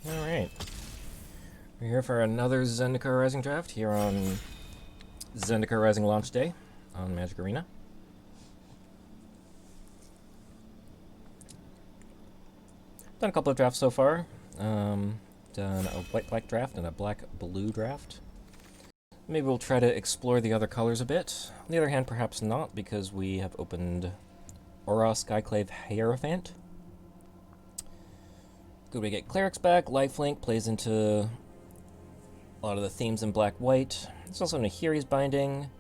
Alright. We're here for another Zendikar Rising draft here on Zendikar Rising launch day on Magic Arena. Done a couple of drafts so far. Done a white-black draft and a black-blue draft. Maybe we'll try to explore the other colors a bit. On the other hand, perhaps not, because we have opened Aura Skyclave Hierophant. Good way to get clerics back. Lifelink plays into a lot of the themes in black-white. There's also an Ahiri's Binding.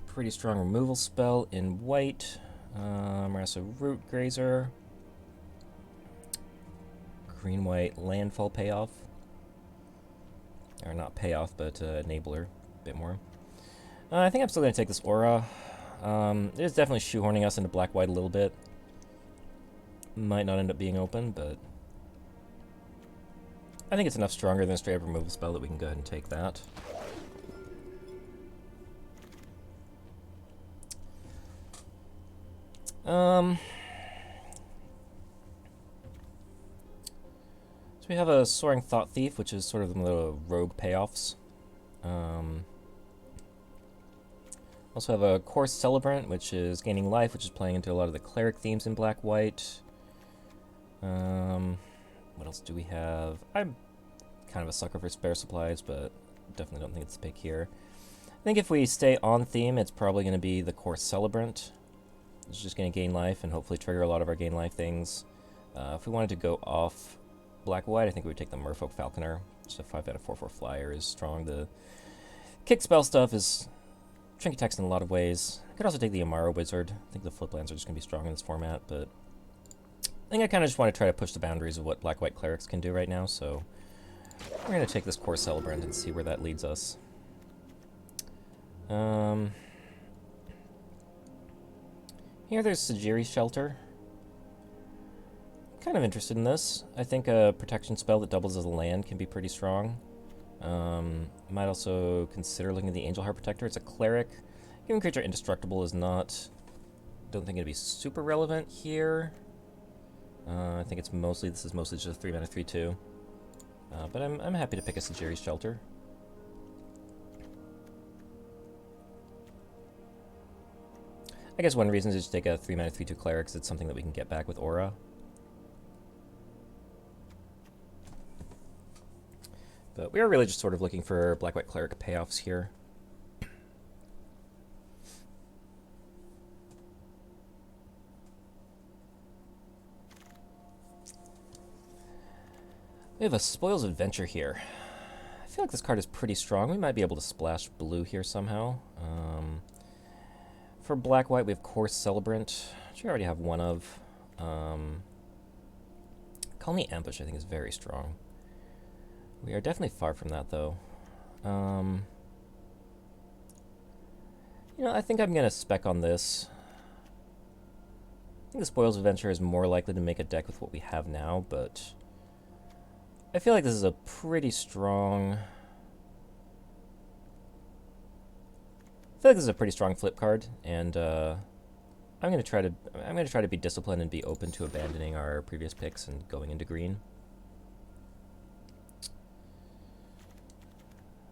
Pretty strong removal spell in white. Marasa Root Grazer. Green-white Landfall payoff. Or not payoff, but enabler. A bit more. I think I'm still going to take this Aura. It is definitely shoehorning us into black-white a little bit. Might not end up being open, but I think it's enough stronger than a straight-up removal spell that we can go ahead and take that. So we have a Soaring Thought Thief, which is sort of the rogue payoffs. Also have a Course Celebrant, which is gaining life, which is playing into a lot of the cleric themes in black-white. What else do we have? I'm kind of a sucker for spare supplies, but definitely don't think it's the pick here. I think if we stay on theme, it's probably going to be the Course Celebrant. It's just going to gain life and hopefully trigger a lot of our gain life things. If we wanted to go off black-white, I think we would take the Merfolk Falconer. Just a 5 out of 4/4 flyer is strong. The kick spell stuff is trinket text in a lot of ways. I could also take the Amara Wizard. I think the flip lands are just going to be strong in this format, but I think I kind of just want to try to push the boundaries of what black-white clerics can do right now, so we're going to take this Course Celebrant and see where that leads us. Here there's Sajiri's Shelter. Kind of interested in this. I think a protection spell that doubles as a land can be pretty strong. Might also consider looking at the Angel Heart Protector. It's a cleric. Giving creature indestructible is not... Don't think it'd be super relevant here. I think it's mostly... This is mostly just a 3-mana 3/2. But I'm happy to pick a Sajiri's Shelter. I guess one reason is just take a 3-mana 3/2 cleric, because it's something that we can get back with Aura. But we are really just sort of looking for black-white cleric payoffs here. We have a Spoils Adventure here. I feel like this card is pretty strong. We might be able to splash blue here somehow. For black-white, we have Course Celebrant, which we already have one of. Colony Ambush, I think, is very strong. We are definitely far from that, though. You know, I think I'm going to spec on this. I think the Spoils Adventure is more likely to make a deck with what we have now, but I feel like this is a pretty strong... I feel like this is a pretty strong flip card, and I'm going to try to be disciplined and be open to abandoning our previous picks and going into green.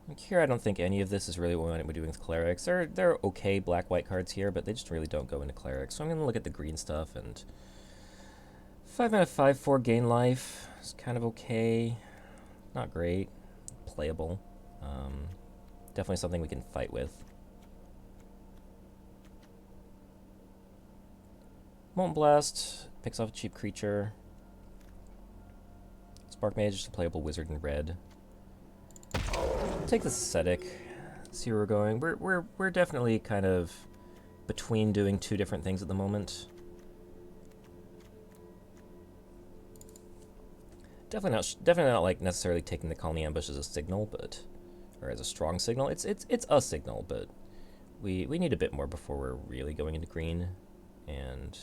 Like here, I don't think any of this is really what we want to be doing with clerics. They're okay black-white cards here, but they just really don't go into clerics. So I'm going to look at the green stuff, and 5 mana 5/4 gain life is kind of okay. Not great. Playable. Definitely something we can fight with. Molten Blast picks off a cheap creature. Spark Mage is a playable wizard in red. Take the Ascetic. See where we're going. We're definitely kind of between doing two different things at the moment. Definitely not like necessarily taking the Colony Ambush as a signal, but or as a strong signal. It's a signal, but we need a bit more before we're really going into green, and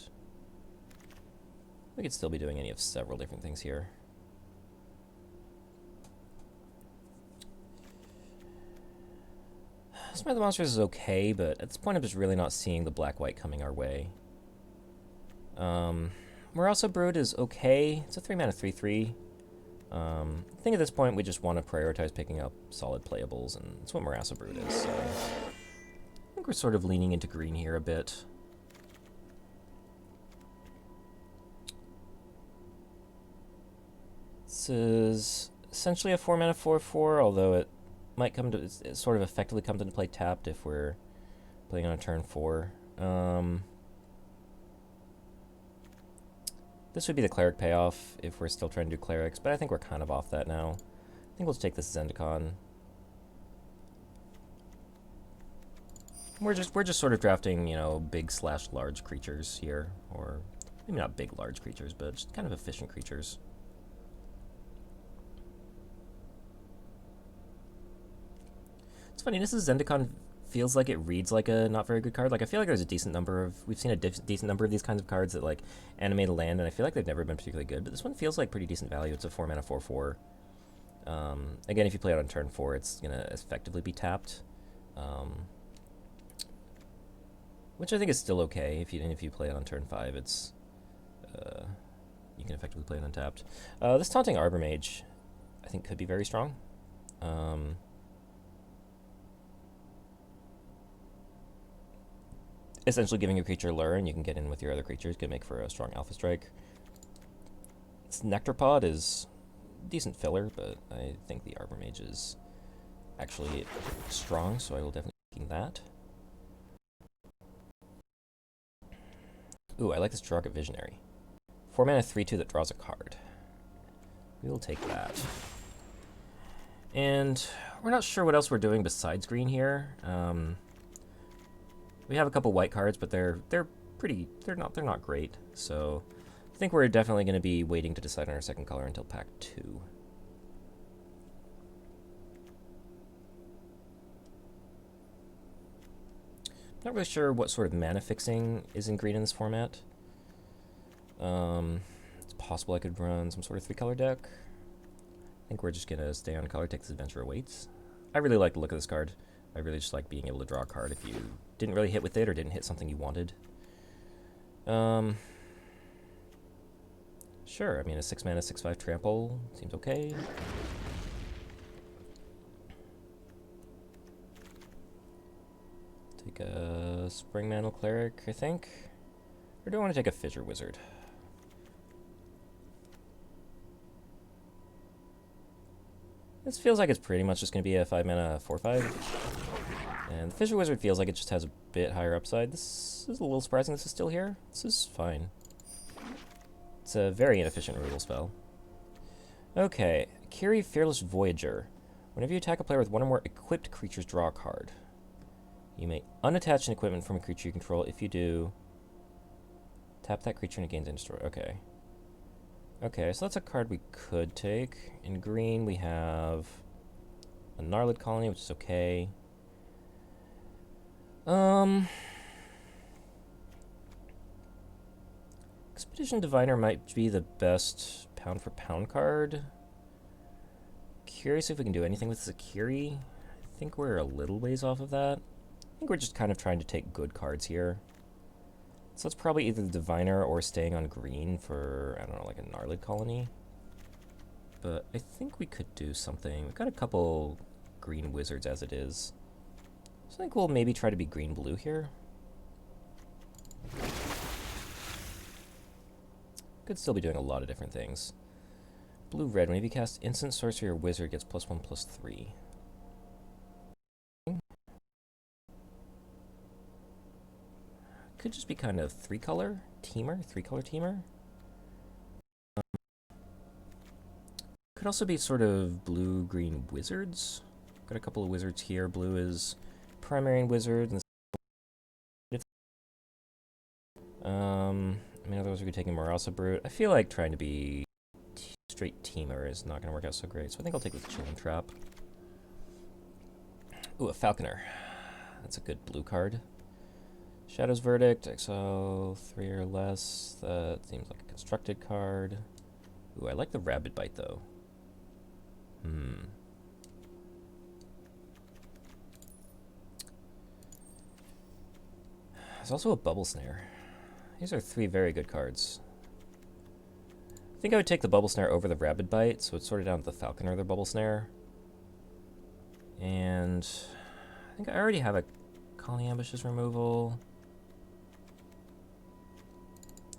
we could still be doing any of several different things here. Smite the Monsters is okay, but at this point I'm just really not seeing the black-white coming our way. Morasa Brood is okay. It's a 3-mana 3/3. I think at this point we just want to prioritize picking up solid playables, and that's what Marassa Brood is. So I think we're sort of leaning into green here a bit. This is essentially a 4-mana 4/4, although it might come to it sort of effectively comes into play tapped if we're playing on a turn 4. This would be the cleric payoff if we're still trying to do clerics, but I think we're kind of off that now. I think we'll just take this Zendikar. We're just sort of drafting, you know, big/large creatures here, or maybe not big large creatures, but just kind of efficient creatures. It's funny, this is Zendikar feels like it reads like a not very good card. Like, I feel like there's a decent number of, we've seen a decent number of these kinds of cards that, like, animate a land, and I feel like they've never been particularly good, but this one feels like pretty decent value. It's a 4-mana 4/4. Again, if you play it on turn 4, it's going to effectively be tapped. Which I think is still okay. If you play it on turn 5, it's you can effectively play it untapped. This Taunting Arbor Mage, I think, could be very strong. Essentially giving your creature lure, and you can get in with your other creatures, could make for a strong alpha strike. This Nectarpod is decent filler, but I think the Arbor Mage is actually strong, so I will definitely be taking that. Ooh, I like this Draugr Visionary. 4-mana 3/2 that draws a card. We will take that. And we're not sure what else we're doing besides green here. We have a couple white cards, but they're not great. So I think we're definitely going to be waiting to decide on our second color until pack 2. Not really sure what sort of mana fixing is in green in this format. It's possible I could run some sort of 3-color deck. I think we're just going to stay on color, take this Adventure Awaits. I really like the look of this card. I really just like being able to draw a card if you didn't really hit with it or didn't hit something you wanted. Sure, I mean, a 6-mana 6/5 trample seems okay. Take a Spring Mantle Cleric, I think. Or do I want to take a Fissure Wizard? This feels like it's pretty much just going to be a 5-mana 4/5. And the Fissure Wizard feels like it just has a bit higher upside. This is a little surprising this is still here. This is fine. It's a very inefficient removal spell. Okay, Kiri Fearless Voyager. Whenever you attack a player with one or more equipped creatures, draw a card. You may unattach an equipment from a creature you control. If you do, tap that creature and it gains and destroy. Okay. Okay, so that's a card we could take. In green, we have a Gnarlid Colony, which is okay. Expedition Diviner might be the best pound-for-pound card. Curious if we can do anything with Zakiri. I think we're a little ways off of that. I think we're just kind of trying to take good cards here. So it's probably either the Diviner or staying on green for, I don't know, like a Gnarlid Colony. But I think we could do something. We've got a couple green wizards as it is. So I think we'll maybe try to be green-blue here. Could still be doing a lot of different things. Blue-red, whenever you cast instant sorcery or wizard, gets +1/+3. Could just be kind of 3-color teamer, 3-color teamer. Could also be sort of blue-green wizards. Got a couple of wizards here. Blue is primary and wizard. And I mean, otherwise we could take a Marassa Brute. I feel like trying to be straight teamer is not going to work out so great, so I think I'll take the Chilling Trap. Ooh, a Falconer. That's a good blue card. Shadow's Verdict, exile 3 or less. That seems like a constructed card. Ooh, I like the Rabid Bite, though. There's also a Bubble Snare. These are 3 very good cards. I think I would take the Bubble Snare over the Rabid Bite, so it's sort of down to the Falcon or the Bubble Snare. And I think I already have a Colony Ambushes removal.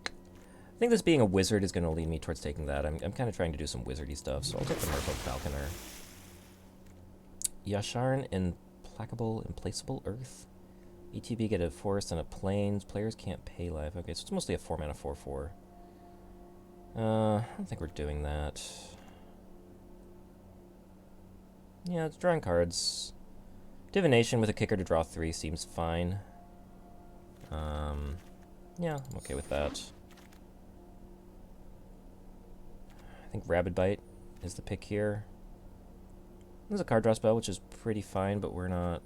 I think this being a wizard is going to lead me towards taking that. I'm kind of trying to do some wizardy stuff, so I'll take the Merfolk Falconer. Yasharn, Implacable, Implaceable Earth. ETB, get a forest and a plains. Players can't pay life. Okay, so it's mostly a 4-mana 4/4. I don't think we're doing that. Yeah, it's drawing cards. Divination with a kicker to draw 3 seems fine. Yeah, I'm okay with that. I think Rabid Bite is the pick here. There's a card draw spell, which is pretty fine, but we're not...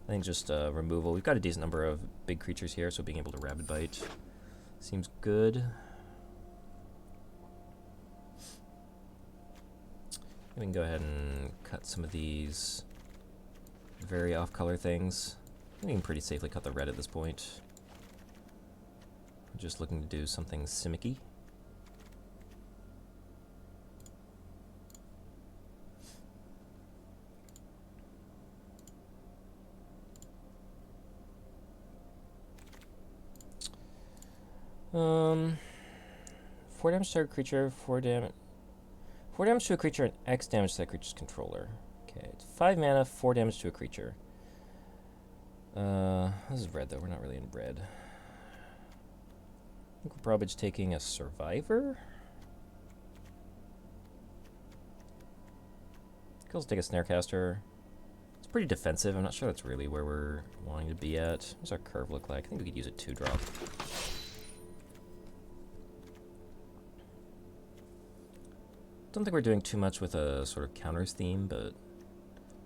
I think just removal. We've got a decent number of big creatures here, so being able to Rabid Bite seems good. We can go ahead and cut some of these very off-color things. I think we can pretty safely cut the red at this point. I'm just looking to do something Simic-y. Four damage to a creature, 4 damage to a creature, and X damage to that creature's controller. Okay, it's 5 mana, 4 damage to a creature. This is red though, we're not really in red. I think we're probably just taking a Survivor. Let's take a Snarecaster. It's pretty defensive, I'm not sure that's really where we're wanting to be at. What does our curve look like? I think we could use a 2-drop. Don't think we're doing too much with a sort of counters theme, but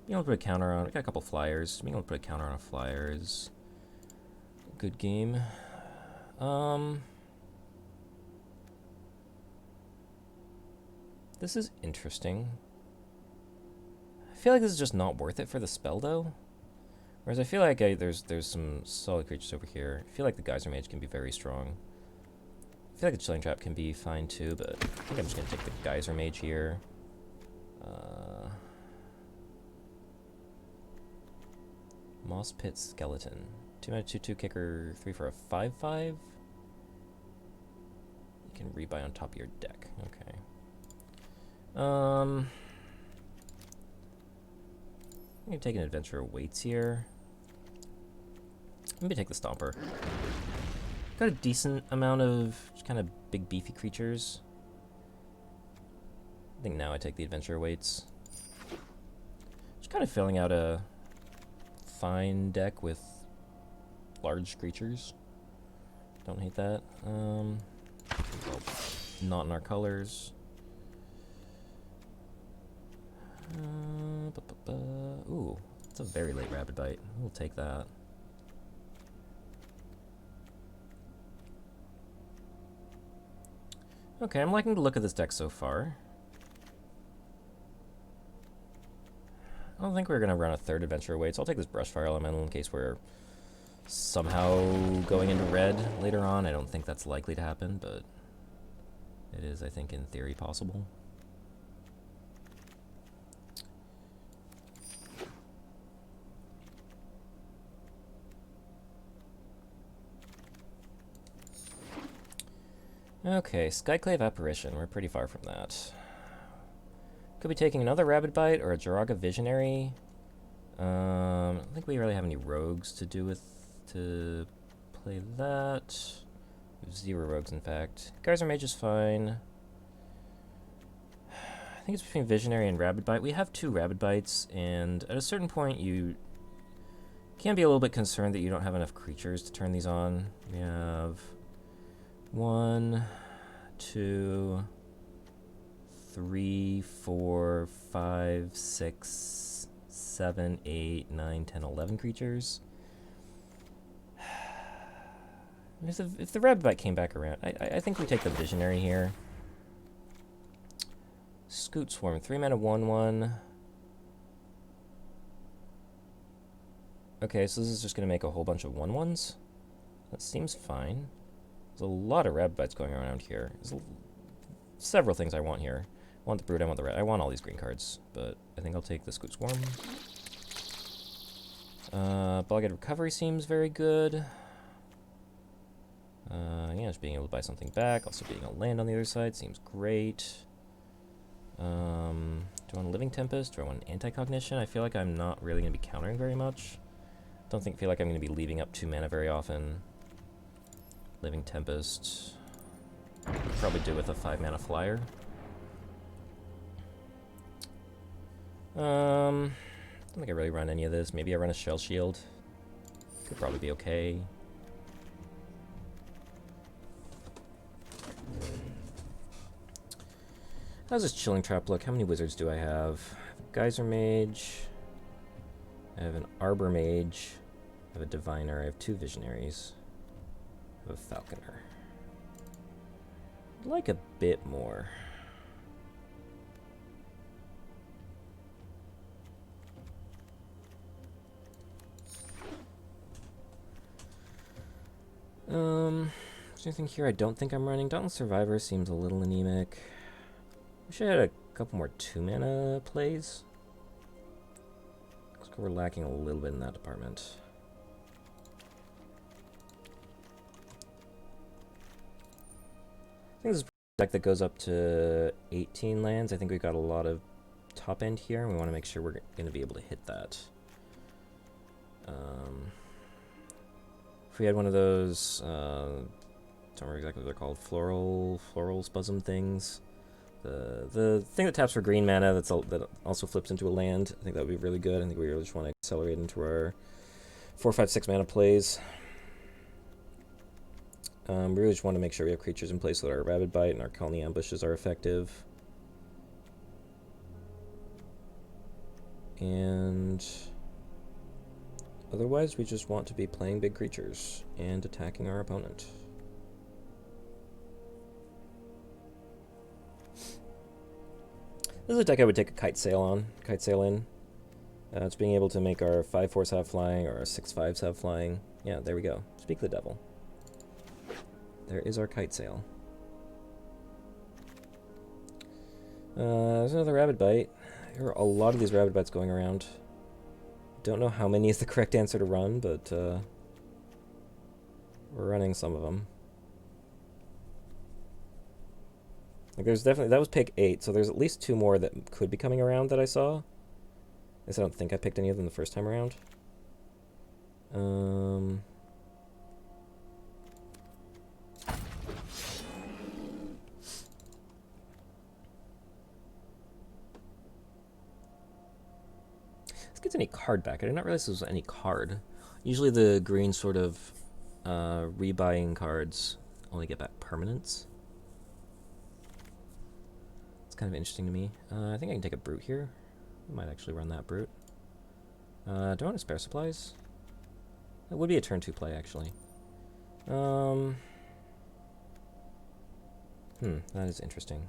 being able to put a counter on, we got a couple flyers. Being able to put a counter on a flyer is a good game. This is interesting. I feel like this is just not worth it for the spell though. Whereas I feel like there's some solid creatures over here. I feel like the Geyser Mage can be very strong. I feel like the Chilling Trap can be fine too, but I think I'm just going to take the Geyser Mage here. Moss Pit Skeleton. 2 mana 2/2 kicker, 3 for a 5/5. You can rebuy on top of your deck. Okay. I'm going to take an Adventure Awaits here. Let me take the Stomper. Got a decent amount of kind of big beefy creatures. I think now I take the Adventure Awaits. Just kind of filling out a fine deck with large creatures. Don't hate that. Well, not in our colors. Ooh, it's a very late Rabid Bite. We'll take that. Okay, I'm liking the look of this deck so far. I don't think we're going to run a third Adventure Awaits. I'll take this Brushfire Elemental in case we're somehow going into red later on. I don't think that's likely to happen, but it is, I think, in theory possible. Okay, Skyclave Apparition. We're pretty far from that. Could be taking another Rabid Bite or a Jiraga Visionary. I don't think we really have any rogues to play that. We have 0 rogues, in fact. Geyser Mage is fine. I think it's between Visionary and Rabid Bite. We have 2 Rabid Bites, and at a certain point you can be a little bit concerned that you don't have enough creatures to turn these on. We have 1, 2, 3, 4, 5, 6, 7, 8, 9, 10, 11 creatures. If the Rabid Bite came back around, I think we take the Visionary here. Scoot Swarm, 3 mana 1/1. Okay, so this is just going to make a whole bunch of 1/1s. That seems fine. There's a lot of Rabid Bites going around here. There's several things I want here. I want the Brute, I want the Red. I want all these green cards, but I think I'll take the Scoot Swarm. Bog-Eyed Recovery seems very good. Yeah, just being able to buy something back. Also being able to land on the other side seems great. Do I want a Living Tempest? Do I want an Anti-Cognition? I feel like I'm not really going to be countering very much. Feel like I'm going to be leaving up 2 mana very often. Living Tempest. Probably do with a 5 mana flyer. I don't think I really run any of this. Maybe I run a Shell Shield. Could probably be okay. How's this Chilling Trap look? How many wizards do I have? Geyser Mage. I have an Arbor Mage. I have a Diviner. I have 2 Visionaries. I have a Falconer. I'd like a bit more. Is there anything here I don't think I'm running? Dauntless Survivor seems a little anemic. Wish I had a couple more 2 mana plays. Looks like we're lacking a little bit in that department. I think this is a deck that goes up to 18 lands. I think we've got a lot of top end here, and we want to make sure we're going to be able to hit that. If we had one of those, don't remember exactly what they're called, floral spasm things. The thing that taps for green mana that also flips into a land. I think that would be really good. I think we really just want to accelerate into our 4, 5, 6 mana plays. We really just want to make sure we have creatures in place so that our Rabid Bite and our Colony Ambushes are effective. And otherwise, we just want to be playing big creatures and attacking our opponent. This is a deck I would take a Kite Sail in. It's being able to make our 5/4s have flying or our 6/5s have flying. Yeah, there we go. Speak the devil. There is our Kite Sail. There's another Rabid Bite. There are a lot of these Rabid Bites going around. Don't know how many is the correct answer to run, but we're running some of them. Like there's definitely, that was pick 8, so there's at least 2 more that could be coming around that I saw. I guess I don't think I picked any of them the first time around. Let's get any card back. I did not realize there was any card. Usually the green sort of rebuying cards only get back permanents. It's kind of interesting to me. I think I can take a Brute here. I might actually run that Brute. Do I want to spare supplies? That would be a turn 2 play, actually. That is interesting.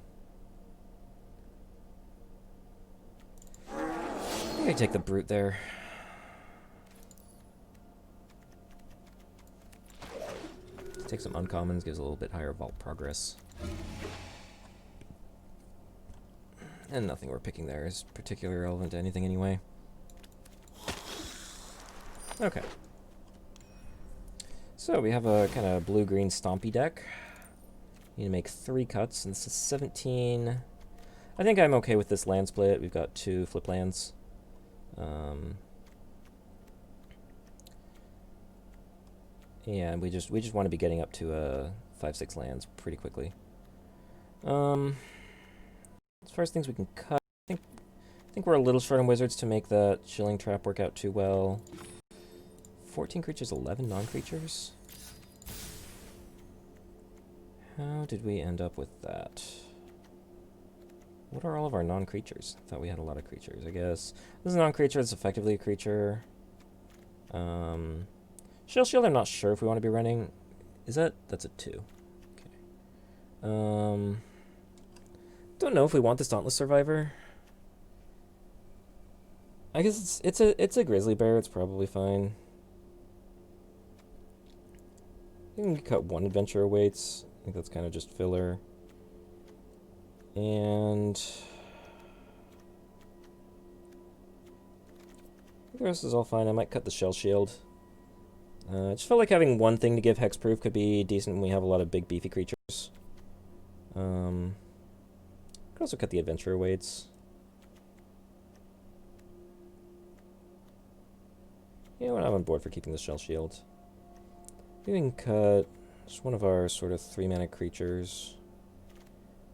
I think I take the Brute there. Take some uncommons, gives a little bit higher vault progress. And nothing we're picking there is particularly relevant to anything anyway. Okay. So we have a kind of blue-green stompy deck. Need to make 3 cuts, and this is 17. I think I'm okay with this land split. We've got 2 flip lands. Yeah, we just want to be getting up to 5-6 lands pretty quickly. As far as things we can cut, I think we're a little short on wizards to make that Chilling Trap work out too well. 14 creatures, 11 non-creatures? How did we end up with that? What are all of our non-creatures? I thought we had a lot of creatures, I guess. This is a non-creature, it's effectively a creature. Shell Shield, I'm not sure if we want to be running. That's a 2. Okay. Don't know if we want this Dauntless Survivor. I guess it's a Grizzly Bear, it's probably fine. You can cut 1 Adventure Awaits. I think that's kind of just filler. And the rest is all fine. I might cut the shell shield. I just felt like having one thing to give hexproof could be decent when we have a lot of big beefy creatures. Could also cut the adventurer weights. Yeah, we're not on board for keeping the shell shield. We can cut just one of our sort of 3-mana creatures.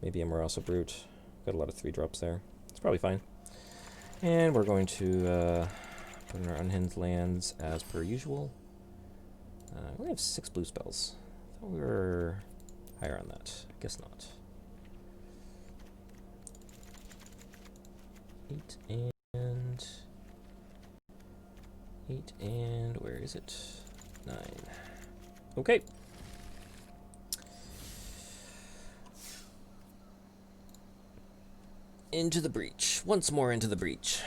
Maybe a Marasa Brute. Got a lot of 3-drops there. It's probably fine. And we're going to put in our unhinged lands as per usual. We only have 6 blue spells. I thought we were higher on that. I guess not. 8 and where is it? 9. Okay. Into the breach. Once more into the breach.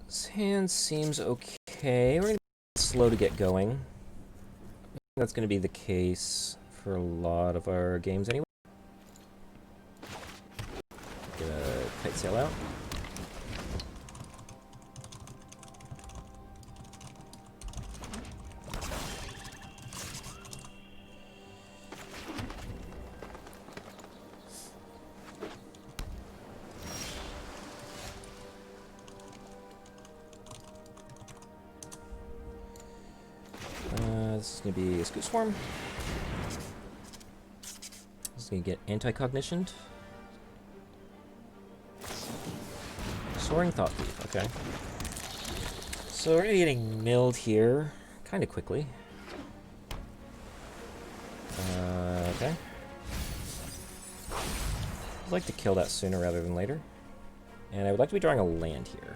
This hand seems okay. We're going to be slow to get going. I think that's going to be the case for a lot of our games anyway. Get a kite sail out. This is going to be a Scoot Swarm. This is going to get anti-cognitioned. Soaring Thought Thief, okay. So we're going to be getting milled here kind of quickly. Okay. I'd like to kill that sooner rather than later. And I would like to be drawing a land here.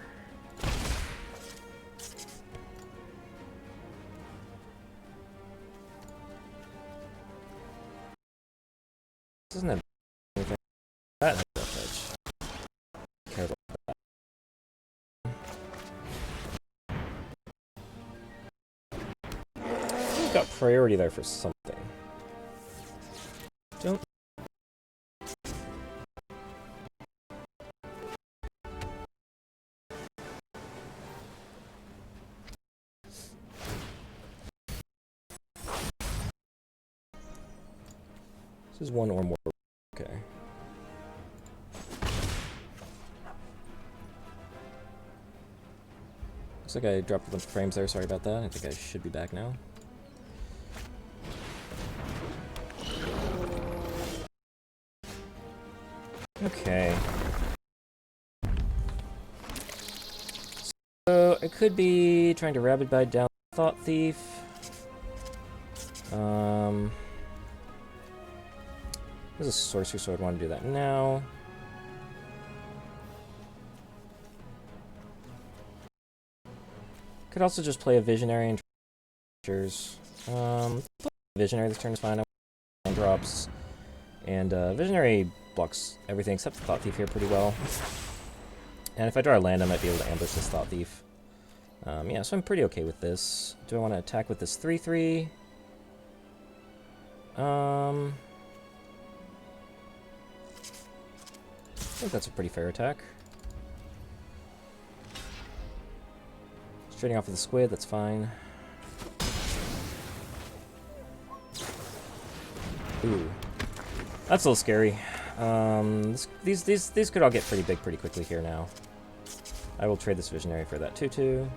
This isn't anything that has edge. Care about that. We've got priority there for something. Don't. This is one or more. Okay. Looks like I dropped a bunch of frames there. Sorry about that. I think I should be back now. Okay. So I could be trying to rapid bite down Thought Thief. There's a sorcery, so I'd want to do that now. Could also just play a Visionary and Visionary this turn is fine. I want drops. And Visionary blocks everything except the Thought Thief here pretty well. And if I draw a land, I might be able to ambush this Thought Thief. Yeah, so I'm pretty okay with this. Do I want to attack with this 3/3? I think that's a pretty fair attack. Just trading off with the squid, that's fine. Ooh. That's a little scary. These could all get pretty big pretty quickly here now. I will trade this Visionary for that 2/2.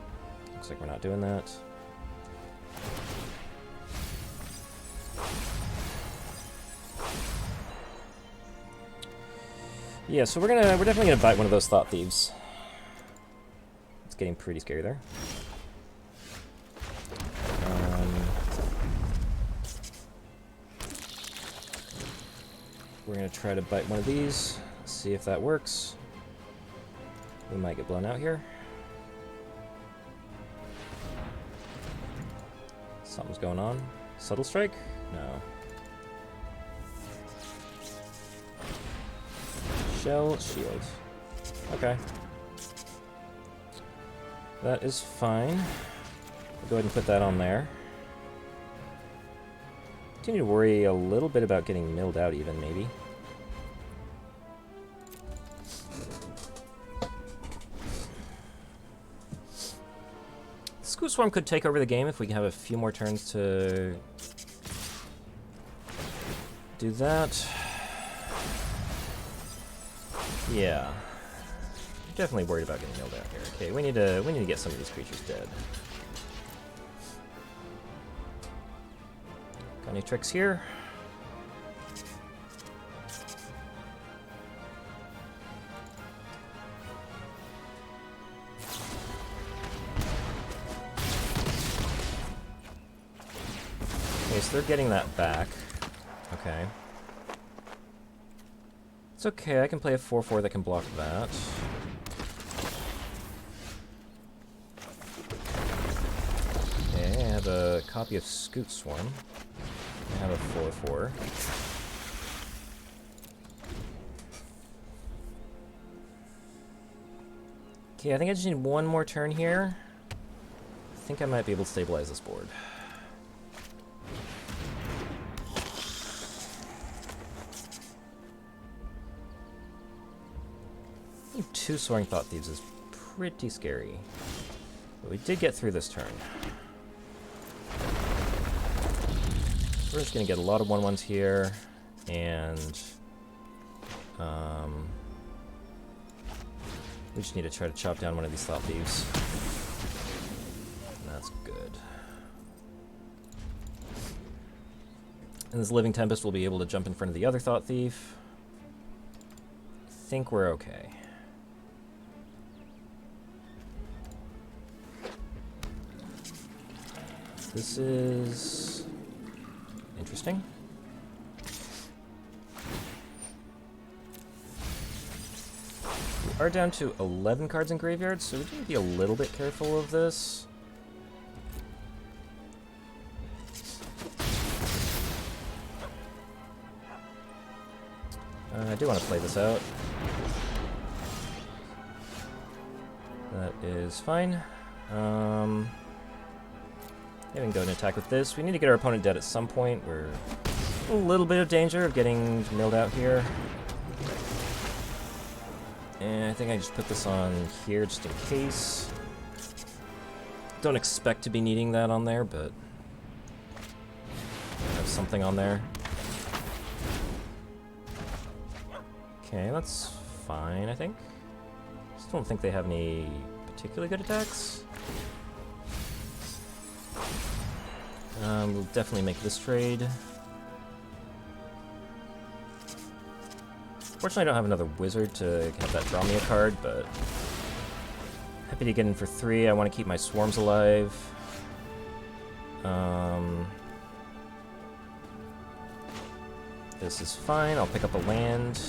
Looks like we're not doing that. Yeah, so we're definitely gonna bite one of those Thought Thieves. It's getting pretty scary there. We're gonna try to bite one of these, see if that works. We might get blown out here. Something's going on. Subtle Strike? No. Shell Shield. Okay. That is fine. I'll go ahead and put that on there. Continue to worry a little bit about getting milled out even, maybe. Screw Swarm could take over the game if we have a few more turns to do that. Yeah. Definitely worried about getting milled out here. Okay, we need to get some of these creatures dead. Got any tricks here? Okay, so they're getting that back. Okay. It's okay, I can play a 4/4 that can block that. Okay, I have a copy of Scoot Swarm. I have a 4/4. Okay, I think I just need one more turn here. I think I might be able to stabilize this board. Two Soaring Thought Thieves is pretty scary. But we did get through this turn. We're just going to get a lot of 1/1s here, and we just need to try to chop down one of these Thought Thieves. That's good. And this Living Tempest will be able to jump in front of the other Thought Thief. I think we're okay. This is interesting. We are down to 11 cards in graveyard, so we need to be a little bit careful of this. I do want to play this out. That is fine. Yeah, we can go and attack with this. We need to get our opponent dead at some point. We're in a little bit of danger of getting milled out here. And I think I just put this on here just in case. Don't expect to be needing that on there, but I have something on there. Okay, that's fine, I think. Just don't think they have any particularly good attacks. We'll definitely make this trade. Fortunately, I don't have another wizard to have that draw me a card, but happy to get in for 3. I want to keep my swarms alive. This is fine. I'll pick up a land.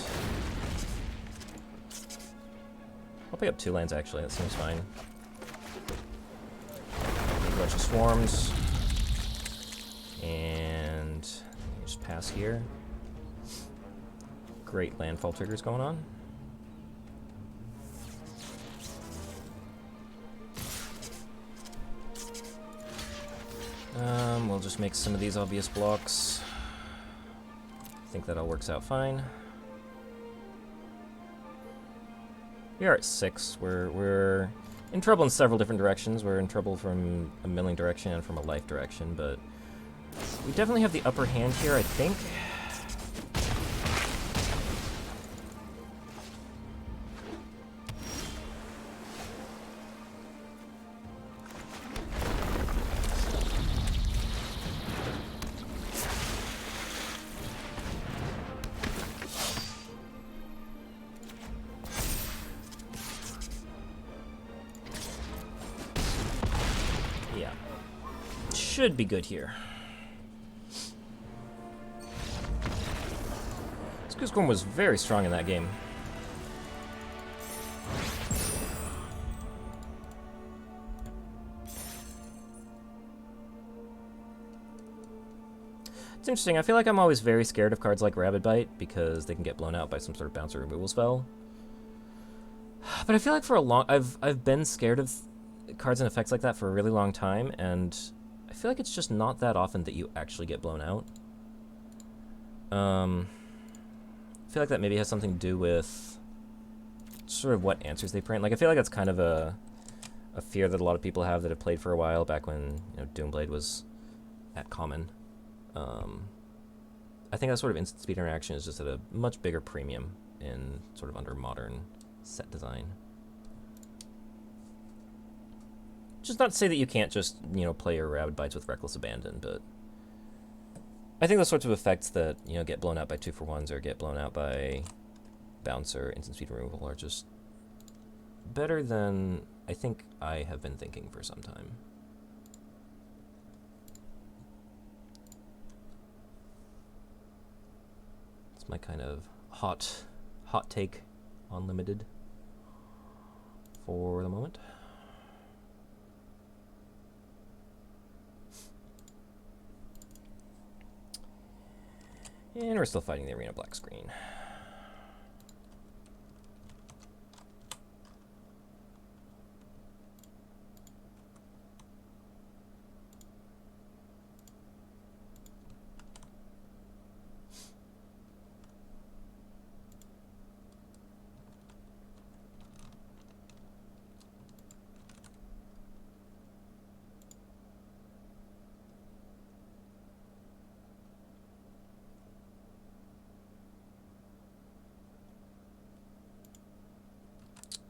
I'll pick up 2 lands, actually. That seems fine. A bunch of swarms. And just pass here. Great landfall triggers going on. We'll just make some of these obvious blocks. I think that all works out fine. We are at 6. We're in trouble in several different directions. We're in trouble from a milling direction and from a life direction, but we definitely have the upper hand here, I think. Yeah. Should be good here. Scorn was very strong in that game. interesting. I feel like I'm always very scared of cards like Rabid Bite because they can get blown out by some sort of bouncer removal spell. But I feel like for a long... I've been scared of cards and effects like that for a really long time, and I feel like it's just not that often that you actually get blown out. I feel like that maybe has something to do with sort of what answers they print. Like, I feel like that's kind of a fear that a lot of people have that have played for a while, back when, you know, Doomblade was at common. I think that sort of instant speed interaction is just at a much bigger premium in sort of under modern set design. Just not to say that you can't just, you know, play your Rabid Bites with Reckless Abandon, but I think those sorts of effects that, you know, get blown out by 2-for-1s or get blown out by bouncer, instant speed removal are just better than I think I have been thinking for some time. It's my kind of hot take on Limited for the moment. And we're still fighting the arena black screen.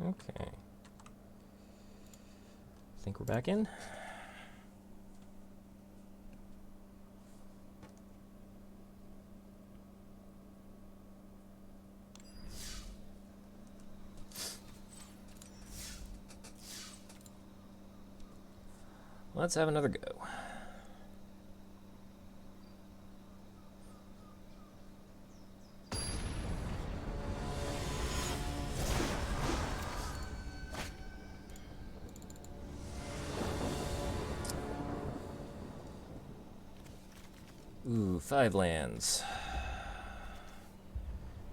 Okay. I think we're back in. Let's have another go. Ooh, 5 lands.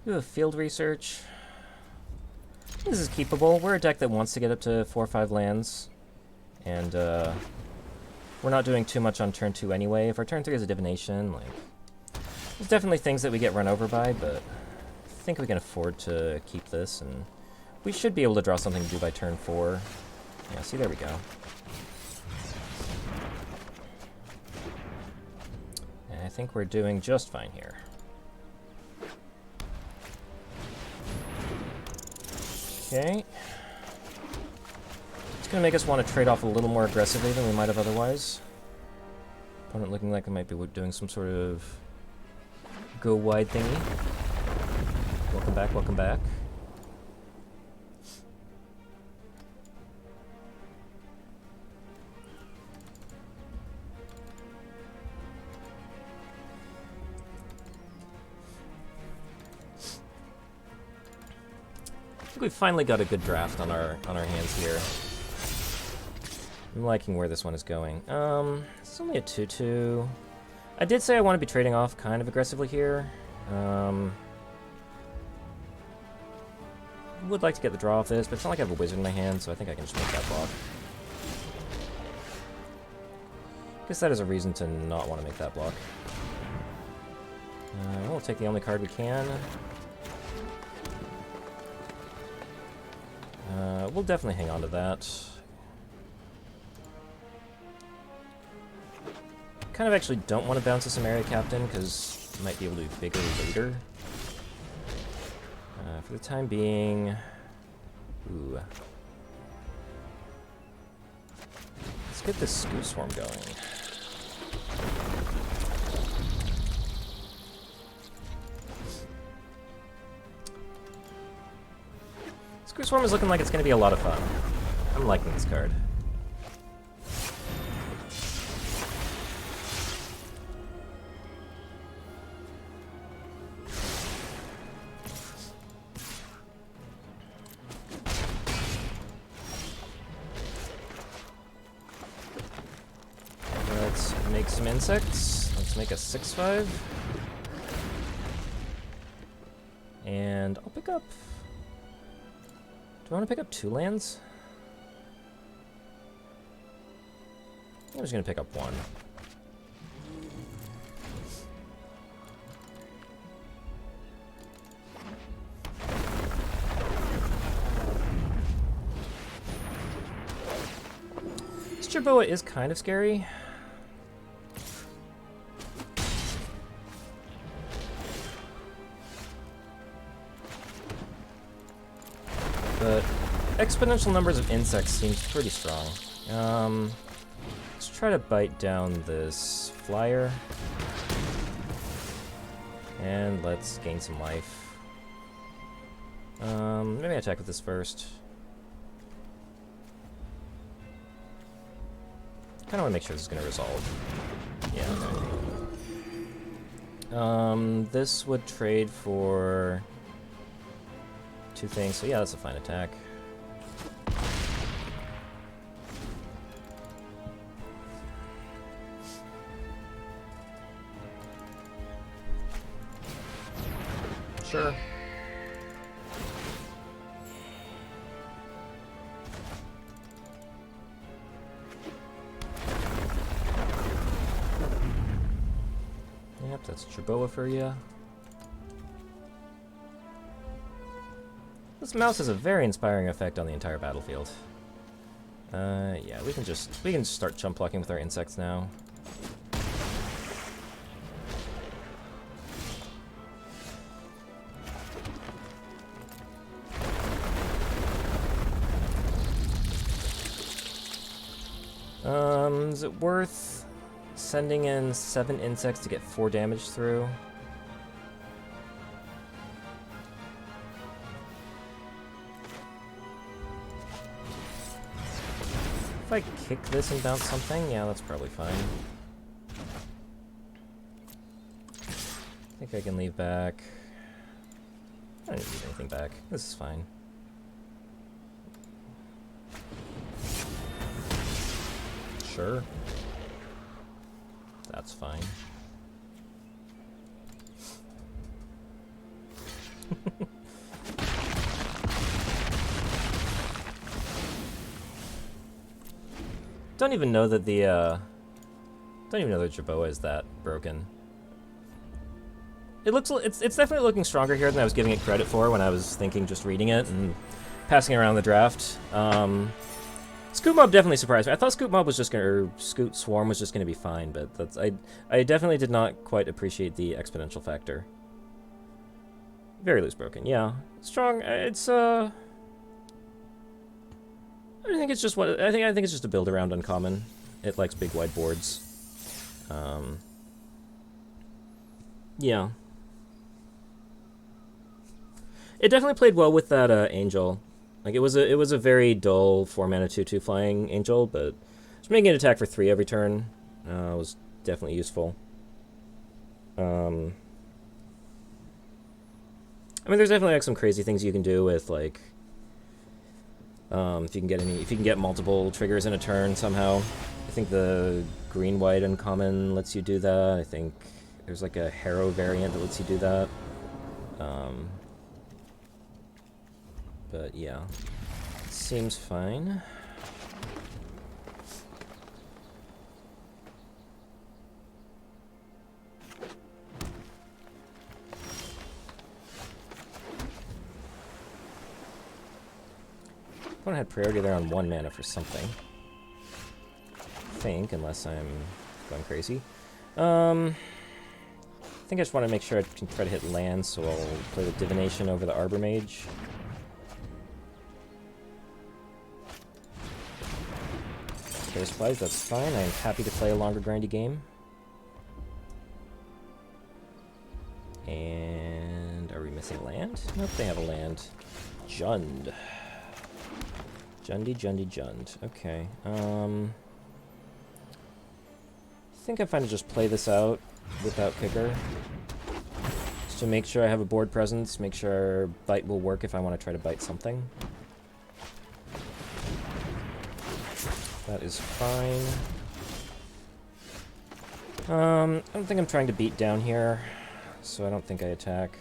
Ooh, a field research. This is keepable. We're a deck that wants to get up to 4 or 5 lands. And, we're not doing too much on turn 2 anyway. If our turn 3 is a divination, like, there's definitely things that we get run over by, but I think we can afford to keep this, and we should be able to draw something to do by turn 4. Yeah, see, there we go. And I think we're doing just fine here. Okay. It's going to make us want to trade off a little more aggressively than we might have otherwise. Opponent looking like they might be doing some sort of go wide thingy. Welcome back, welcome back. I think we've finally got a good draft on our hands here. I'm liking where this one is going. It's only a 2/2. I did say I want to be trading off kind of aggressively here. Would like to get the draw off this, but it's not like I have a wizard in my hand, so I think I can just make that block. Guess that is a reason to not want to make that block. We'll take the only card we can. We'll definitely hang on to that. Kind of actually don't want to bounce a Samaria Captain, because it might be able to be bigger later. For the time being... Ooh. Let's get this Screw Swarm going. Screw Swarm is looking like it's going to be a lot of fun. I'm liking this card. Let's make some insects. Let's Let's make a 6/5. And I'll pick up... Do I want to pick up 2 lands? I think I'm just going to pick up 1. This Jerboa is kind of scary. But exponential numbers of insects seems pretty strong. Let's try to bite down this flyer. And let's gain some life. Maybe I attack with this first. Kinda wanna make sure this is gonna resolve. Yeah. This would trade for 2 things, so yeah, that's a fine attack. Sure. Yep, that's Jerboa for ya. This mouse has a very inspiring effect on the entire battlefield. Yeah, we can start chump blocking with our insects now. Is it worth sending in 7 insects to get 4 damage through? If I kick this and bounce something, yeah, that's probably fine. I think I can leave back. I don't need to leave anything back. This is fine. Sure. That's fine. Don't even know that the Jerboa is that broken. It's definitely looking stronger here than I was giving it credit for when I was thinking just reading it and passing around the draft. Scoot Mob definitely surprised me. I thought Scoot Mob was just or Scoot Swarm was just gonna be fine, but I definitely did not quite appreciate the exponential factor. Very loose broken, yeah. Strong. It's I think it's just what I think it's just a build around uncommon. It likes big wide boards. Yeah. It definitely played well with that angel. Like it was a very dull 4-mana 2/2 flying angel, but just making an attack for 3 every turn was definitely useful. I mean, there's definitely like some crazy things you can do with like if you can get multiple triggers in a turn somehow. I think the green-white uncommon lets you do that. I think there's like a Harrow variant that lets you do that. But yeah, seems fine. I had priority there on 1 mana for something. I think, unless I'm going crazy. I think I just want to make sure I can try to hit land, so I'll play the Divination over the Arbor Mage. Okay, supplies, that's fine. I'm happy to play a longer grindy game. And are we missing land? Nope, they have a land. Jund. Jund. Okay. I think I'm fine to just play this out without kicker. Just to make sure I have a board presence, make sure bite will work if I want to try to bite something. That is fine. I don't think I'm trying to beat down here, so I don't think I attack.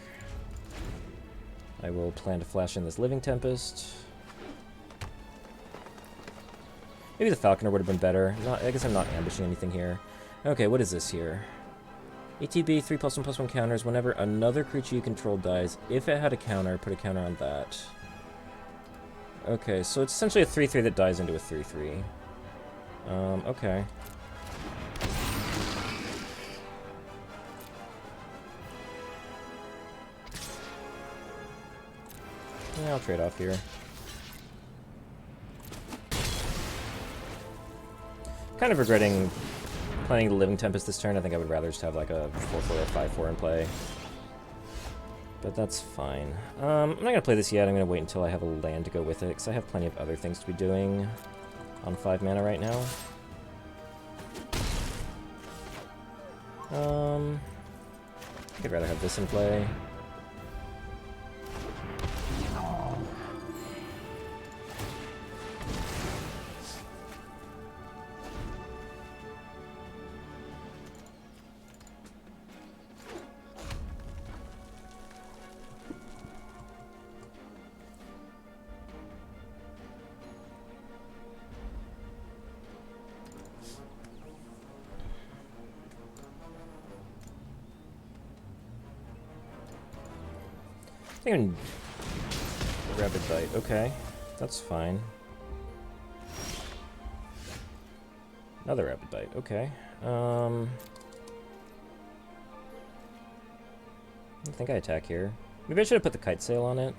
I will plan to flash in this Living Tempest. Maybe the Falconer would have been better. I guess I'm not ambushing anything here. Okay, what is this here? ATB, 3+1/+1 counters. Whenever another creature you control dies, if it had a counter, put a counter on that. Okay, so it's essentially a 3/3 that dies into a 3/3. Okay. Yeah, I'll trade off here. Kind of regretting playing the Living Tempest this turn. I think I would rather just have like a 4/4 or 5/4 in play. But that's fine. I'm not going to play this yet. I'm going to wait until I have a land to go with it, because I have plenty of other things to be doing on 5 mana right now. I think I'd rather have this in play. Rapid Bite, okay. That's fine. Another Rapid Bite, okay. I think I attack here. Maybe I should have put the Kite Sail on it.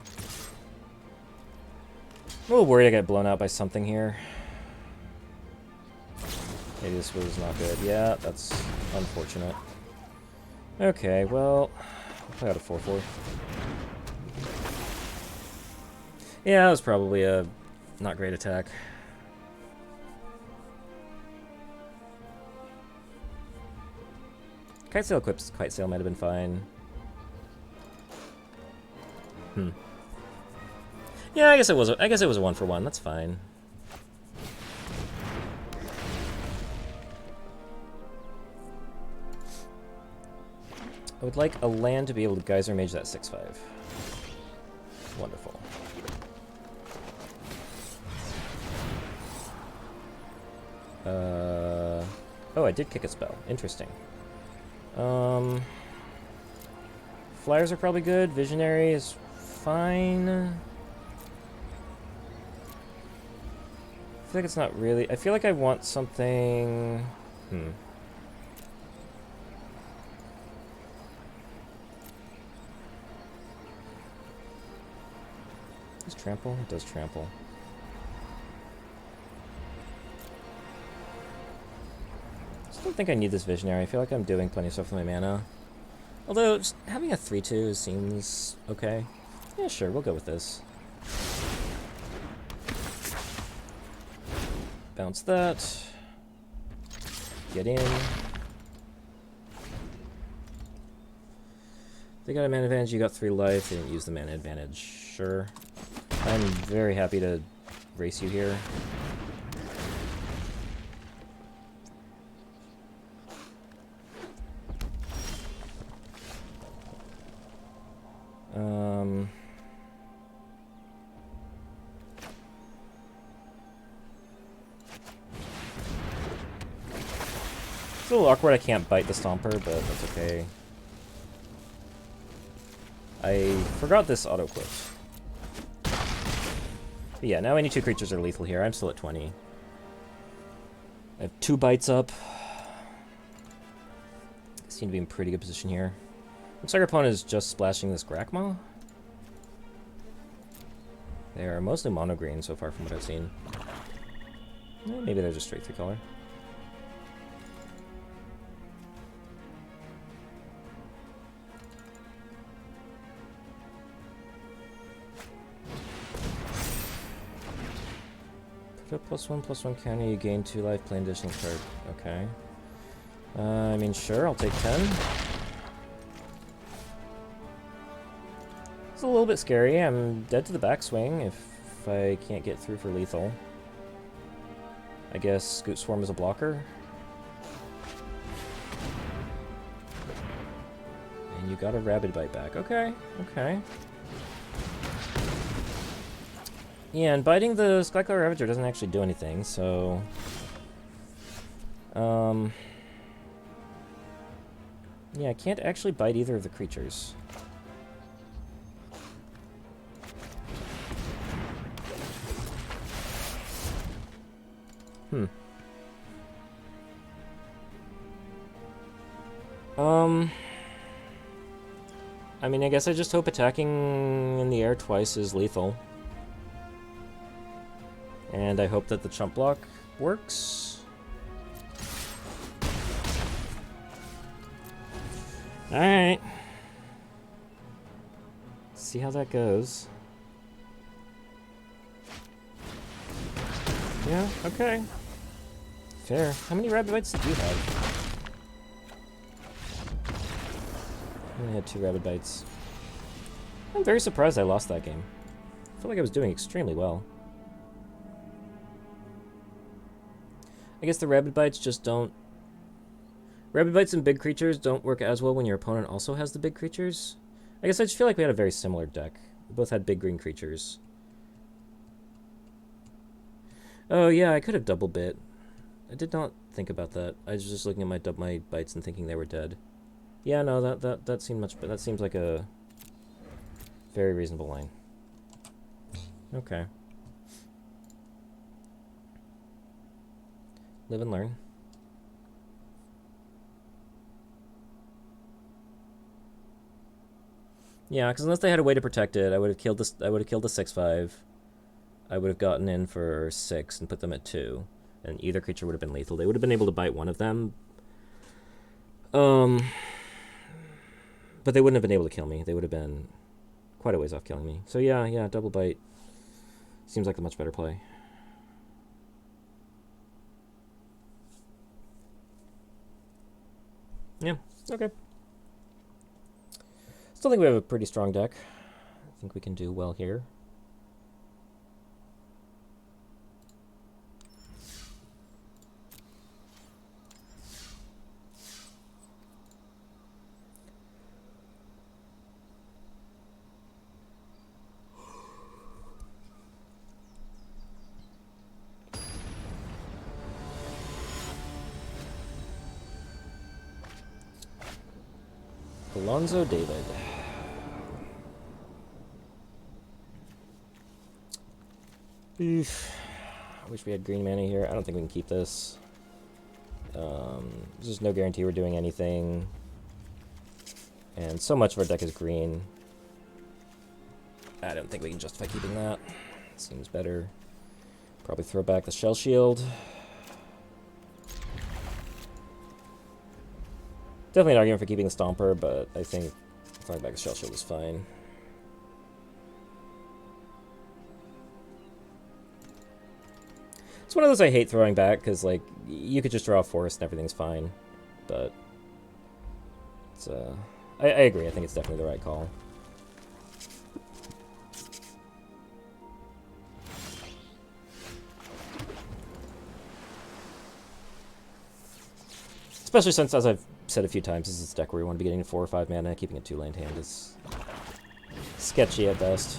I'm a little worried I got blown out by something here. Maybe this was not good. Yeah, that's unfortunate. Okay, well, I'll play out a 4/4. Yeah, that was probably a not great attack. Kite Sail equips Kite Sail might have been fine. Yeah, I guess it was a 1-for-1. That's fine. I would like a land to be able to Geyser Mage that 6/5. Wonderful. Oh, I did kick a spell. Interesting. Flyers are probably good. Visionary is fine. I feel like it's not really... I feel like I want something... Does trample? It does trample. I don't think I need this Visionary. I feel like I'm doing plenty of stuff with my mana. Although, just having a 3/2 seems okay. Yeah, sure, we'll go with this. Bounce that. Get in. They got a mana advantage, you got 3 life. They didn't use the mana advantage. Sure. I'm very happy to race you here. It's a little awkward I can't bite the Stomper, but that's okay. I forgot this auto-clipped. But yeah, now any 2 creatures are lethal here. I'm still at 20. I have 2 bites up. I seem to be in pretty good position here. Looks like our opponent is just splashing this Grakmaw. They are mostly mono-green so far from what I've seen. Maybe they're just straight 3-color. Put a +1/+1 counter, you gain 2 life, play an additional card. Okay. I mean, sure, I'll take 10. It's a little bit scary. I'm dead to the backswing if I can't get through for lethal. I guess Scoot Swarm is a blocker. You got a Rabid Bite back. Okay, okay. Yeah, and biting the Skyclaw Ravager doesn't actually do anything, so... Yeah, I can't actually bite either of the creatures. Hmm. I mean, I guess I just hope attacking in the air twice is lethal. And I hope that the chump block works. Alright. See how that goes. Yeah, okay. Fair. How many Rabid Bites did you have? I only had 2 Rabid Bites. I'm very surprised I lost that game. I feel like I was doing extremely well. I guess the Rabid Bites just don't... Rabid Bites and big creatures don't work as well when your opponent also has the big creatures. I guess I just feel like we had a very similar deck. We both had big green creatures. Oh yeah, I could have double bit. I did not think about that. I was just looking at my bites and thinking they were dead. Yeah, no, that seemed much, but that seems like a very reasonable line. Okay. Live and learn. Yeah, because unless they had a way to protect it, I would have killed this. I would have killed the 6/5. I would have gotten in for 6 and put them at 2, and either creature would have been lethal. They would have been able to bite one of them. But they wouldn't have been able to kill me. They would have been quite a ways off killing me. So yeah, double bite seems like the much better play. Yeah, okay. Still think we have a pretty strong deck. I think we can do well here. Alonzo David. Oof. I wish we had green mana here. I don't think we can keep this. There's just no guarantee we're doing anything. And so much of our deck is green. I don't think we can justify keeping that. Seems better. Probably throw back the Shell Shield. Definitely an argument for keeping the Stomper, but I think throwing back the Shell Shield is fine. It's one of those I hate throwing back, because, like, you could just draw a forest and everything's fine. But, it's, I agree. I think it's definitely the right call. Especially since, as I've said a few times, this is a deck where you want to be getting 4 or 5 mana. Keeping a 2-land hand is sketchy at best.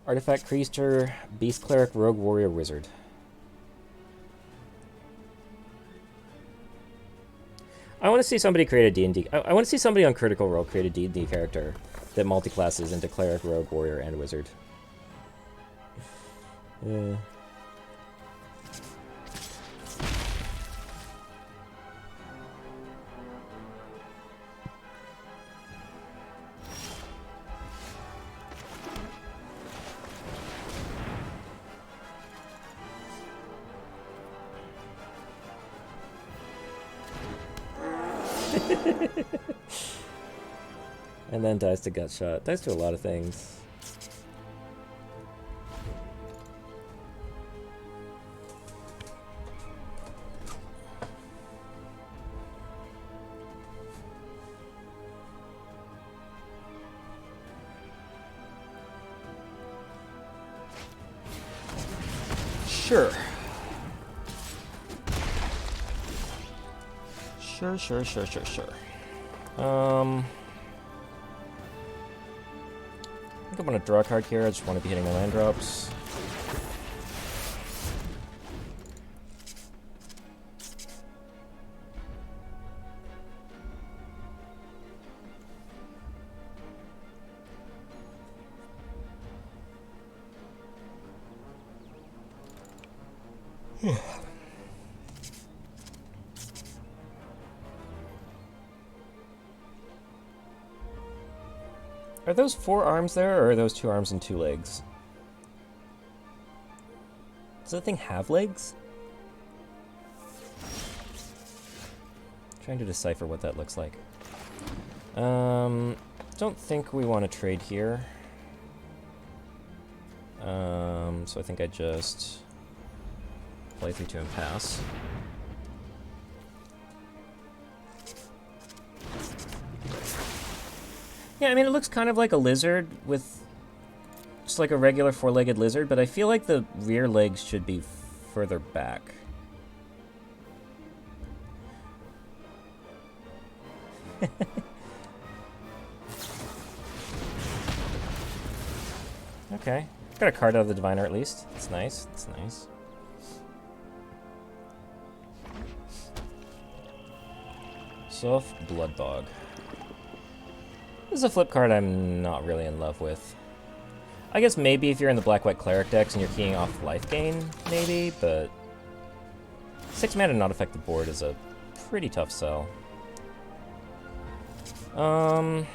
Artifact Creature, Beast Cleric, Rogue Warrior, Wizard. I want to see somebody create a D&D... I want to see somebody on Critical Role create a D&D character that multi-classes into Cleric, Rogue Warrior, and Wizard. Yeah. And then dies to gut shot. Dies to a lot of things. Sure. Sure. I think I'm gonna draw a card here. I just want to be hitting the land drops. Are those 4 arms there, or are those 2 arms and 2 legs? Does that thing have legs? Trying to decipher what that looks like. Don't think we want to trade here. So I think I just play 3-2 and pass. Yeah, I mean, it looks kind of like a lizard with just like a regular 4-legged lizard, but I feel like the rear legs should be further back. Okay. Got a card out of the Diviner at least. That's nice. That's nice. Soft Bloodbog. This is a flip card I'm not really in love with. I guess maybe if you're in the black-white cleric decks and you're keying off life gain, maybe, but 6 mana to not affect the board is a pretty tough sell. Kind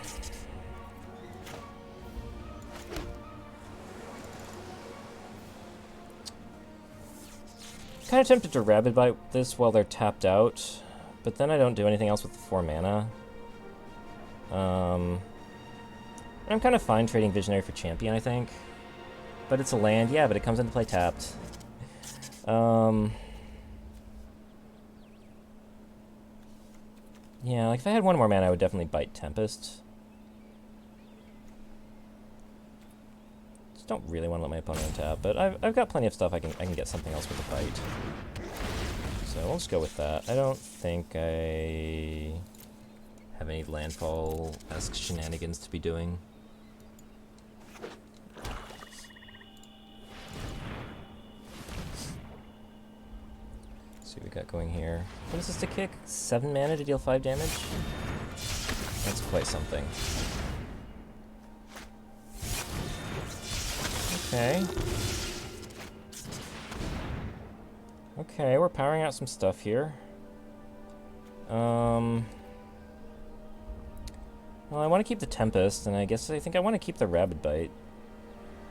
of tempted to Rabid Bite this while they're tapped out, but then I don't do anything else with the 4 mana. I'm kind of fine trading Visionary for Champion, I think. But it's a land, yeah, but it comes into play tapped. Yeah, like if I had 1 more mana, I would definitely bite Tempest. Just don't really want to let my opponent untap, but I've got plenty of stuff I can get something else with a bite. So we'll just go with that. I don't think I have any landfall-esque shenanigans to be doing. Let's see what we got going here. What is this to kick? 7 mana to deal 5 damage? That's quite something. Okay. Okay, we're powering out some stuff here. Well, I want to keep the Tempest, and I think I want to keep the Rabid Bite.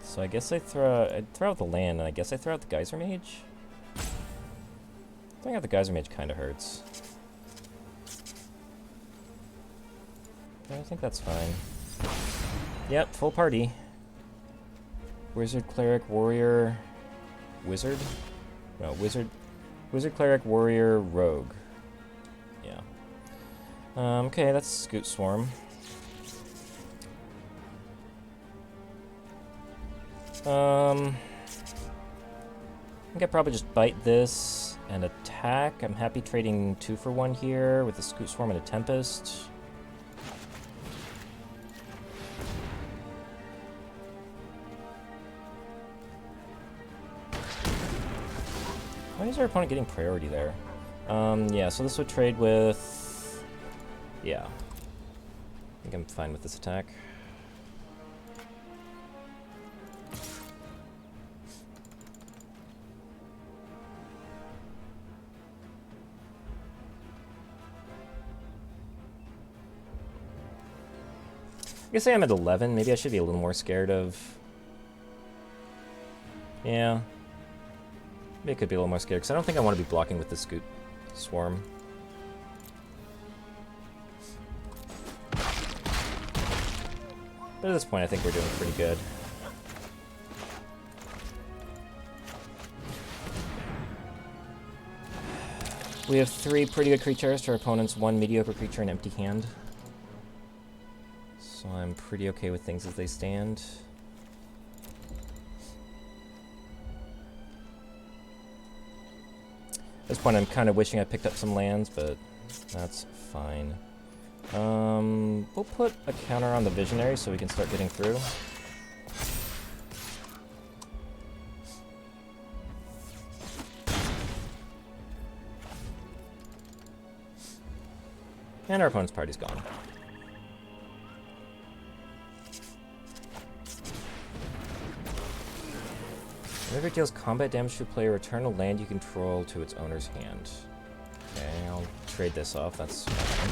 So I guess I'd throw out the land, and I guess I throw out the Geyser Mage. Throwing out the Geyser Mage kind of hurts. But I think that's fine. Yep, full party. Wizard, Cleric, Warrior... Wizard? No, Wizard, Cleric, Warrior, Rogue. Yeah. Okay, that's Scoot Swarm. I think I probably just bite this and attack. I'm happy trading 2 for 1 here with a Scoot Swarm and a Tempest. Why is our opponent getting priority there? Yeah, so this would trade with... Yeah. I think I'm fine with this attack. I guess I'm at 11. Maybe I should be a little more scared of... Yeah. Maybe I could be a little more scared, because I don't think I want to be blocking with the Scoot Swarm. But at this point, I think we're doing pretty good. We have 3 pretty good creatures to our opponent's 1 mediocre creature and empty hand. So I'm pretty okay with things as they stand. At this point, I'm kind of wishing I picked up some lands, but That's fine. We'll put a counter on the Visionary so we can start getting through. And our opponent's party's gone. Whenever it deals combat damage to a player, return a land you control to its owner's hand. Okay, I'll trade this off, that's fine.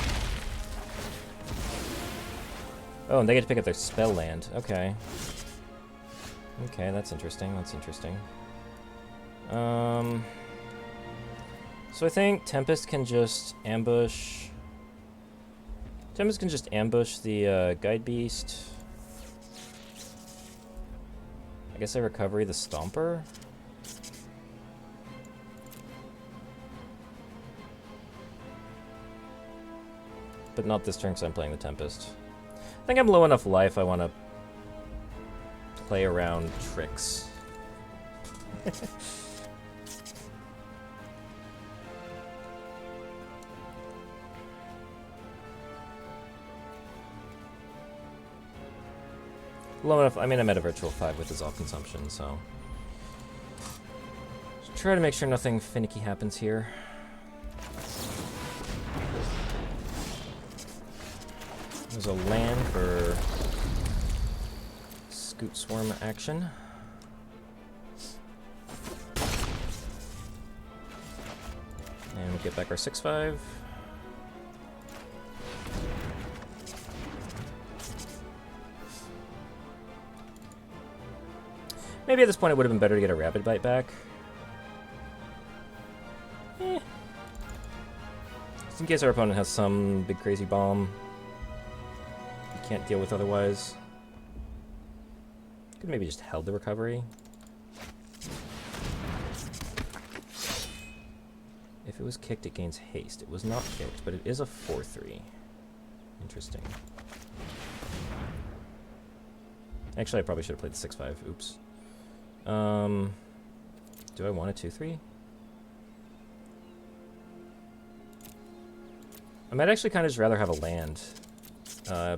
Oh, and they get to pick up their spell land. Okay. Okay, that's interesting, that's interesting. So I think Tempest can just ambush... Tempest can just ambush the Guide Beast. I guess I recovery the Stomper? But not this turn because I'm playing the Tempest. I think I'm low enough life I want to play around tricks. Low enough. I mean, I'm at a virtual 5 with dissolve consumption, so just try to make sure nothing finicky happens here. There's a land for Scoot Swarm action. And we'll get back our 6/5. Maybe at this point it would have been better to get a Rapid Bite back. Just in case our opponent has some big crazy bomb we can't deal with otherwise. Could maybe just held the recovery. If it was kicked, it gains haste. It was not kicked, but it is a 4/3. Interesting. Actually, I probably should have played the 6/5. Oops. Do I want a 2/3? I might actually kind of just rather have a land,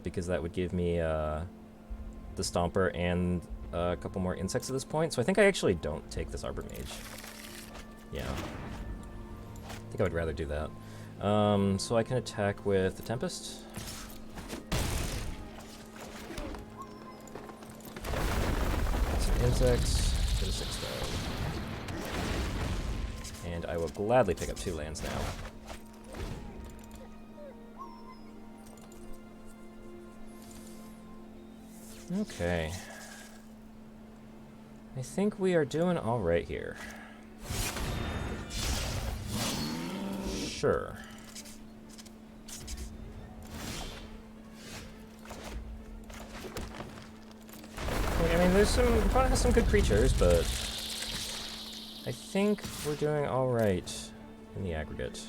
because that would give me the Stomper and a couple more insects at this point. So I think I actually don't take this Arbor Mage. Yeah. I think I would rather do that. So I can attack with the Tempest. Some insects. To the 6/5. And I will gladly pick up 2 lands now. Okay. I think we are doing alright here. Sure. I mean, there's some... Opponent has some good creatures, but I think we're doing alright in the aggregate.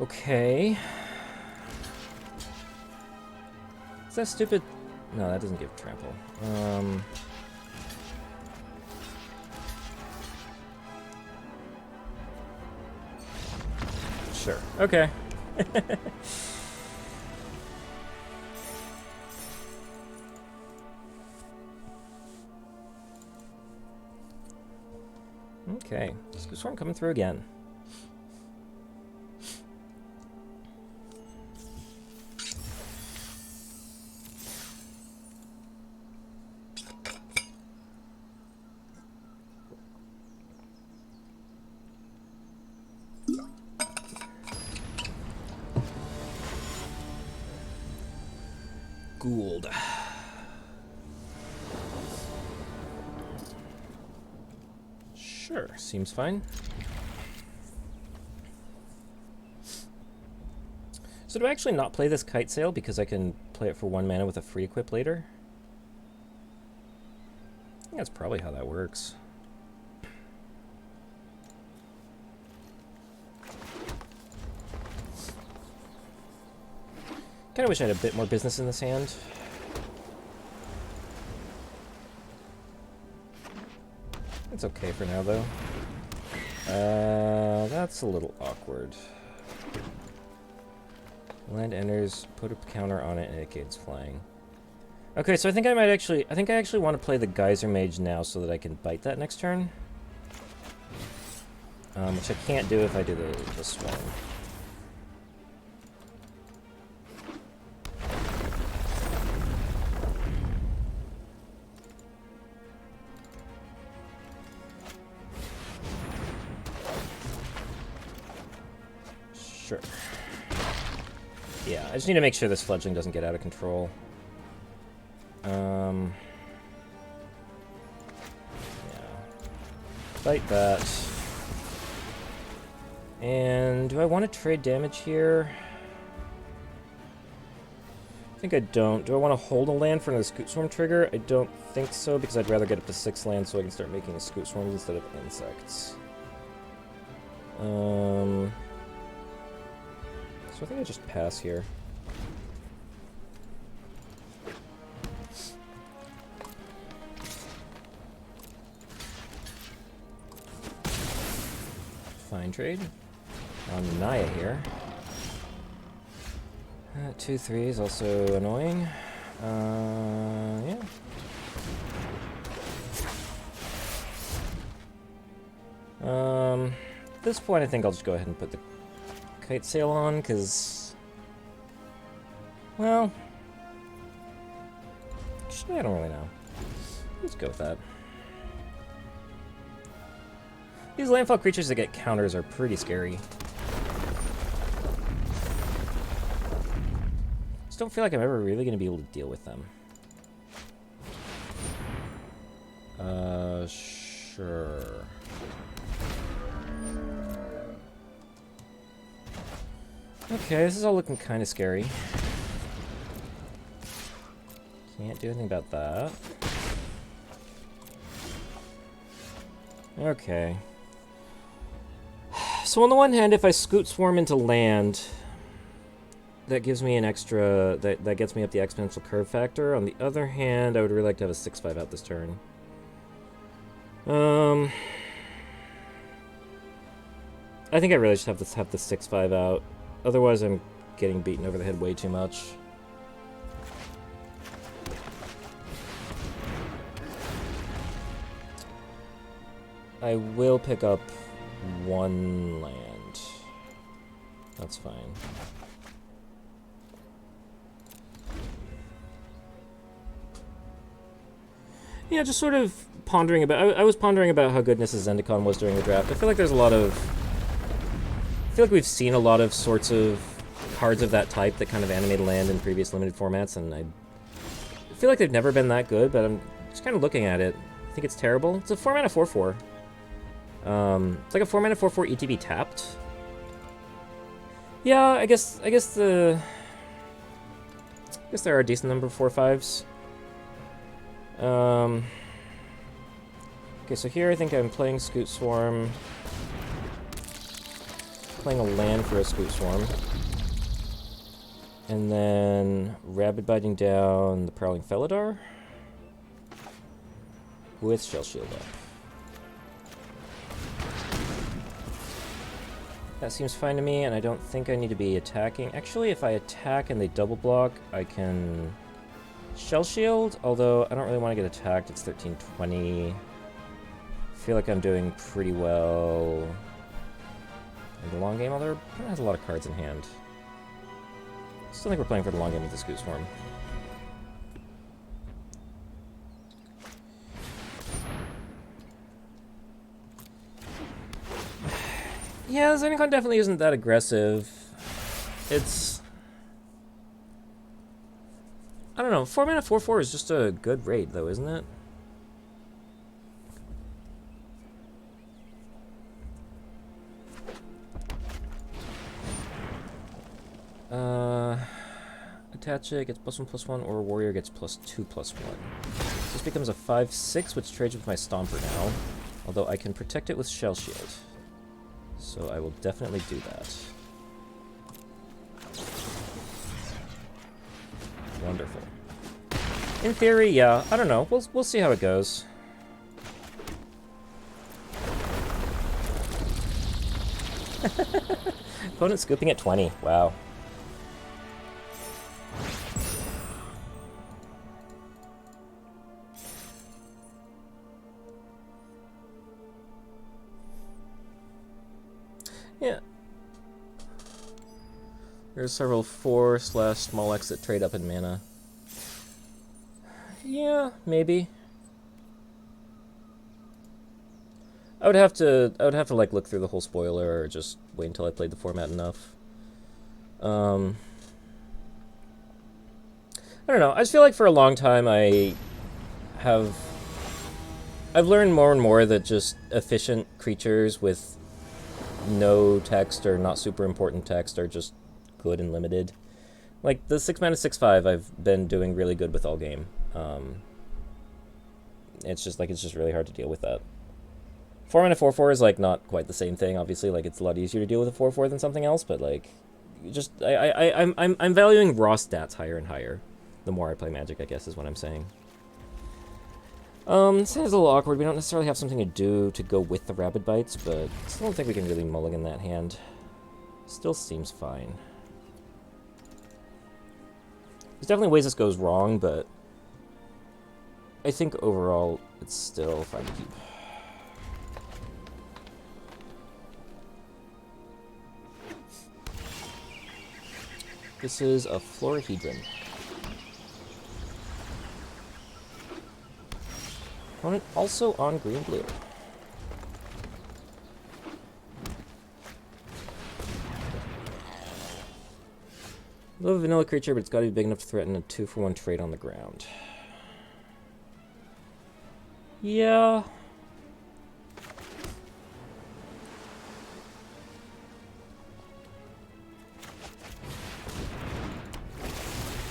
Okay. Is that stupid? No, that doesn't give trample. Sure. Okay. Okay. Scoot Swarm coming through again. Gould. Sure, seems fine. So do I actually not play this Kite Sail because I can play it for 1 mana with a free equip later? I think that's probably how that works. Kinda wish I had a bit more business in this hand. It's okay for now, though. That's a little awkward. Land enters, put a counter on it, and it gains flying. Okay, so I think I actually want to play the Geyser Mage now so that I can bite that next turn. Which I can't do if I do the Swarm. Sure. Yeah, I just need to make sure this fledgling doesn't get out of control. Yeah. Fight that. And do I want to trade damage here? I think I don't. Do I want to hold a land for another Scoot Swarm trigger? I don't think so, because I'd rather get up to 6 lands so I can start making Scoot Swarms instead of insects. So I think I just pass here. Fine trade. On Naya here. 2/3 is also annoying. Yeah. At this point, I think I'll just go ahead and put the kite sail on, because, well, actually, I don't really know. Let's go with that. These landfall creatures that get counters are pretty scary. Just don't feel like I'm ever really going to be able to deal with them. Sure. Okay, this is all looking kind of scary. Can't do anything about that. Okay. So on the one hand, if I Scoot Swarm into land, that gives me an extra, that gets me up the exponential curve factor. On the other hand, I would really like to have a 6/5 out this turn. I think I really just have to have the 6/5 out. Otherwise, I'm getting beaten over the head way too much. I will pick up 1 land. That's fine. Yeah, just sort of pondering about... I was pondering about how good Mrs. Zendikar was during the draft. I feel like there's a lot of... I feel like we've seen a lot of sorts of cards of that type that kind of animate land in previous limited formats, and I feel like they've never been that good, but I'm just kind of looking at it. I think it's terrible. It's a 4-mana 4/4. It's like a 4-mana 4/4 ETB tapped. Yeah, I guess there are a decent number of 4/5s. Okay, so here I think I'm playing Scoot Swarm. Playing a land for a Scoot Swarm. And then Rabid Biting down the Prowling Felidar. With Shell Shield up. That seems fine to me, and I don't think I need to be attacking. Actually, if I attack and they double block, I can Shell Shield, although I don't really want to get attacked. It's 13/20. I feel like I'm doing pretty well in the long game, although it has a lot of cards in hand. Still think we're playing for the long game with the Scoot Swarm. Yeah, Zendikar definitely isn't that aggressive. It's... I don't know, 4-mana 4/4 is just a good raid, though, isn't it? Attach it, gets +1/+1, or Warrior gets +2/+1. This becomes a 5/6, which trades with my Stomper now, although I can protect it with Shell Shield. So I will definitely do that. Wonderful. In theory, yeah, I don't know. We'll see how it goes. Opponent scooping at 20. Wow. Yeah. There's several 4/small X that trade up in mana. Yeah, maybe. I would have to like look through the whole spoiler or just wait until I played the format enough. I don't know. I just feel like for a long time I've learned more and more that just efficient creatures with no text or not super important text are just good and limited. Like the 6-mana 6/5 I've been doing really good with all game. It's just really hard to deal with that. 4-mana 4/4 is like not quite the same thing, obviously. Like it's a lot easier to deal with a 4/4 than something else, but like just I'm valuing raw stats higher and higher the more I play Magic, I guess is what I'm saying. This is a little awkward. We don't necessarily have something to do to go with the Rapid Bites, but I still don't think we can really mulligan that hand. Still seems fine. There's definitely ways this goes wrong, but I think overall it's still fine to keep. This is a Florahedron. Opponent also on green-blue. Love a vanilla creature, but it's got to be big enough to threaten a 2-for-1 trade on the ground. Yeah.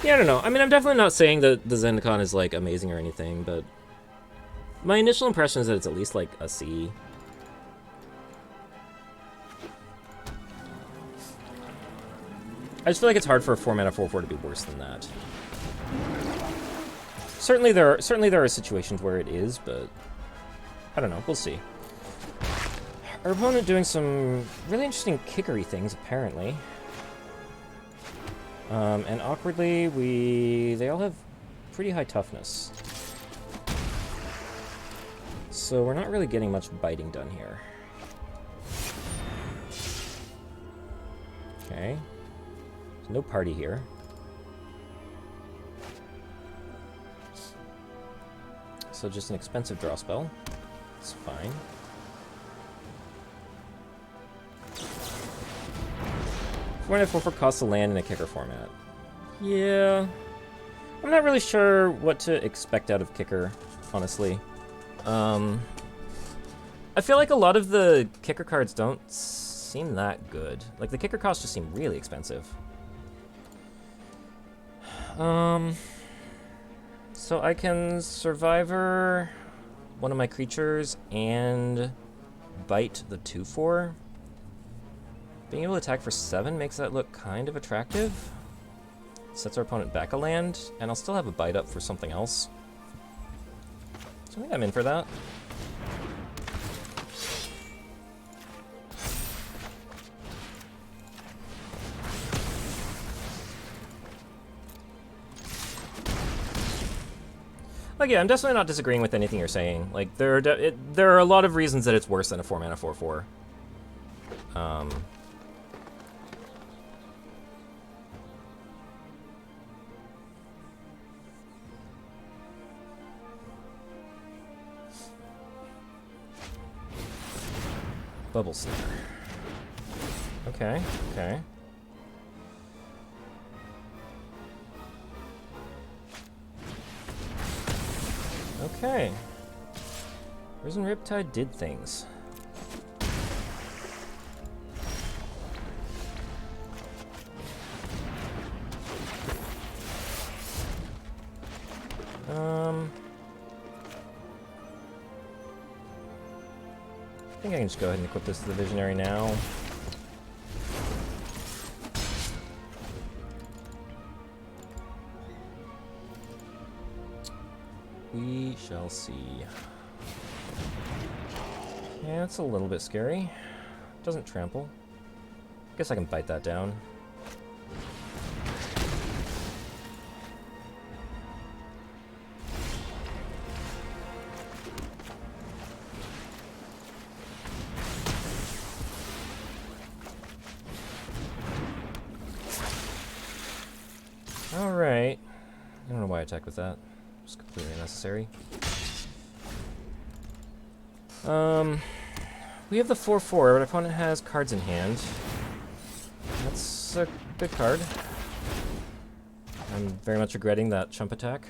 Yeah, I don't know. I mean, I'm definitely not saying that the Zendikar is, like, amazing or anything, but my initial impression is that it's at least, like, a C. I just feel like it's hard for a 4-mana 4/4 to be worse than that. Certainly there are situations where it is, but I don't know. We'll see. Our opponent doing some really interesting kickery things, apparently. And awkwardly, they all have pretty high toughness. So we're not really getting much biting done here. Okay. There's no party here. So just an expensive draw spell. It's fine. Four 4/4 costs a land in a kicker format. Yeah. I'm not really sure what to expect out of kicker, honestly. I feel like a lot of the kicker cards don't seem that good. Like, the kicker costs just seem really expensive. So I can Survivor one of my creatures and bite the 2/4. Being able to attack for 7 makes that look kind of attractive. Sets our opponent back a land, and I'll still have a bite up for something else. So I think I'm in for that. Like, yeah, I'm definitely not disagreeing with anything you're saying. Like, there are a lot of reasons that it's worse than a 4-mana 4/4. Bubble Snare. Okay, okay. Okay. Risen Riptide did things. I think I can just go ahead and equip this to the Visionary now. We shall see. Yeah, it's a little bit scary. Doesn't trample. Guess I can bite that down. Alright. I don't know why I attacked with that. It's completely unnecessary. We have the 4/4, but our opponent has cards in hand. That's a good card. I'm very much regretting that chump attack.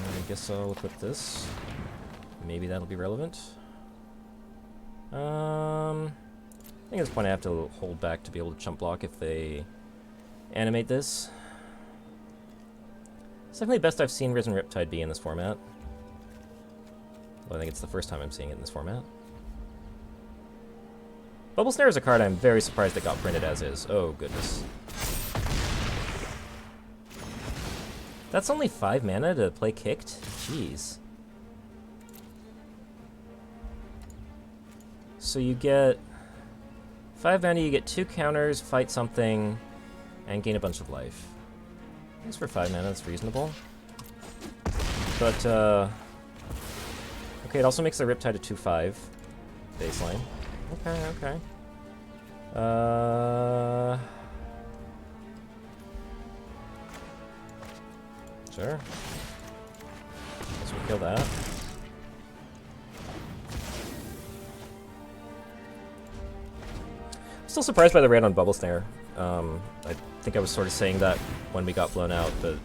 I guess I'll equip this. Maybe that'll be relevant. I think at this point I have to hold back to be able to chump block if they animate this. It's definitely the best I've seen Risen Riptide be in this format. Well, I think it's the first time I'm seeing it in this format. Bubble Snare is a card I'm very surprised it got printed as is. Oh, goodness. That's only 5 mana to play kicked? Jeez. So you get 5 mana, you get 2 counters, fight something, and gain a bunch of life. I guess for 5 mana, that's reasonable. But, okay, it also makes the Riptide a 2/5 baseline. Okay, okay. Sure. Guess we'll kill that. Still surprised by the red on Bubble Snare. I think I was sort of saying that when we got blown out, but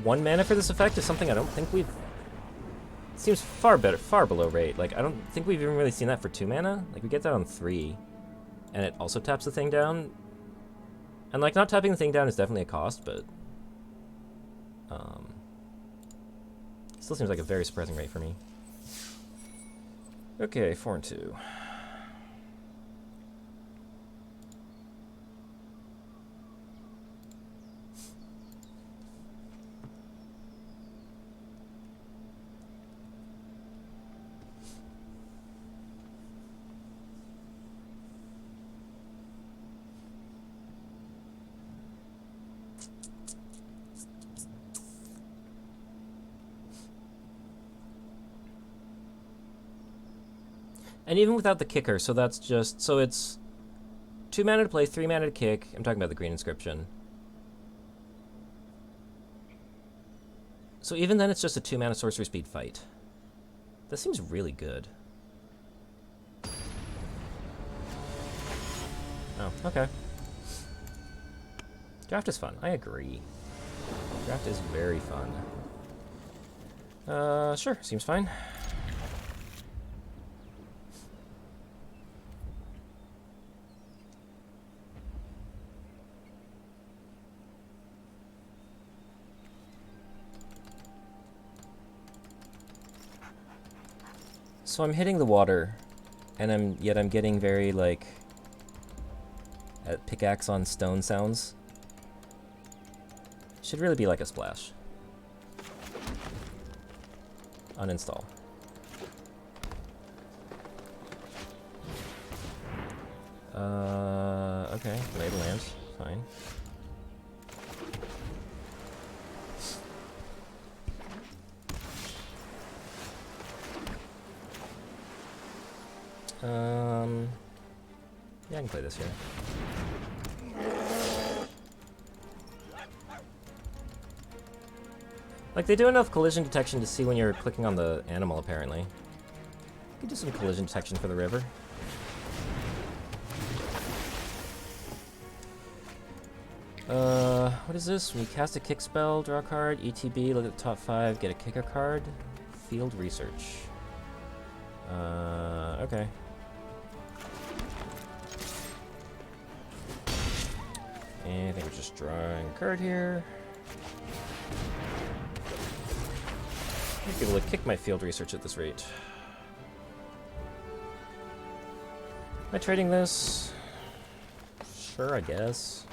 1 mana for this effect is something I don't think we've... It seems far below rate. Like, I don't think we've even really seen that for 2 mana. Like, we get that on 3, and it also taps the thing down. And, like, not tapping the thing down is definitely a cost, but... still seems like a very surprising rate for me. Okay, 4 and 2. And even without the kicker, so that's just... So it's 2 mana to play, 3 mana to kick. I'm talking about the green inscription. So even then, it's just a 2 mana sorcery speed fight. That seems really good. Oh, okay. Draft is fun. I agree. Draft is very fun. Sure. Seems fine. So I'm hitting the water, and I'm getting very, like, pickaxe on stone sounds. Should really be like a splash. Uninstall. Okay, lay the land, fine. Yeah, I can play this here. Like, they do enough collision detection to see when you're clicking on the animal, apparently. You could do some collision detection for the river. What is this? When you cast a kick spell, draw a card, ETB, look at the top 5, get a kicker card, field research. Okay. And I think we're just drawing a card here. I'd be able to kick my field research at this rate. Am I trading this? Sure, I guess.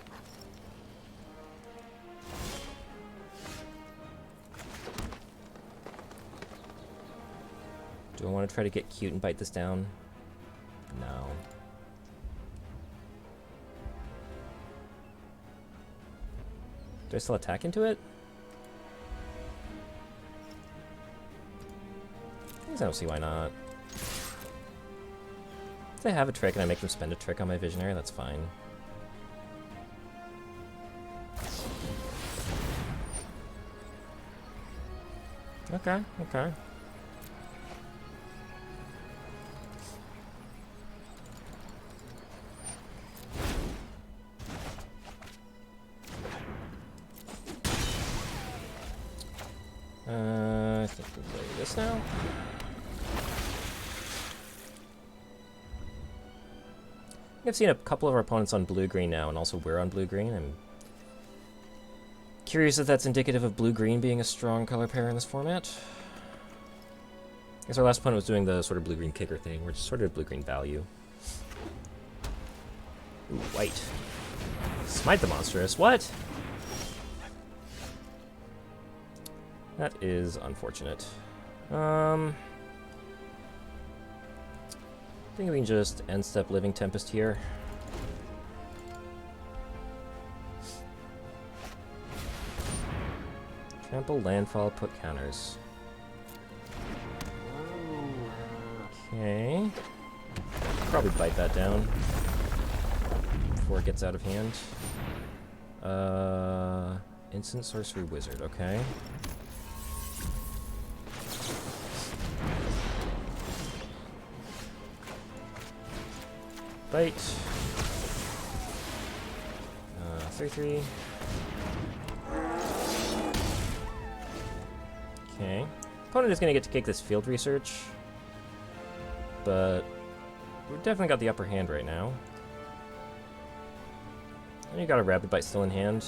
Do I want to try to get cute and bite this down? No. Do I still attack into it? I don't see why not. If they have a trick and I make them spend a trick on my visionary, that's fine. Okay, okay. I think we'll play this now. I've seen a couple of our opponents on blue-green now, and also we're on blue-green. I'm curious if that's indicative of blue-green being a strong color pair in this format. I guess our last opponent was doing the sort of blue-green kicker thing, which is sort of blue-green value. Ooh, white. Smite the monstrous. What? That is unfortunate. I think we can just end step Living Tempest here. Trample, landfall, put counters. Okay. Probably bite that down before it gets out of hand. Instant Sorcery Wizard, okay. Bite. 3/3. Okay. Opponent is going to get to kick this field research, but we've definitely got the upper hand right now. And you got a Rapid Bite still in hand.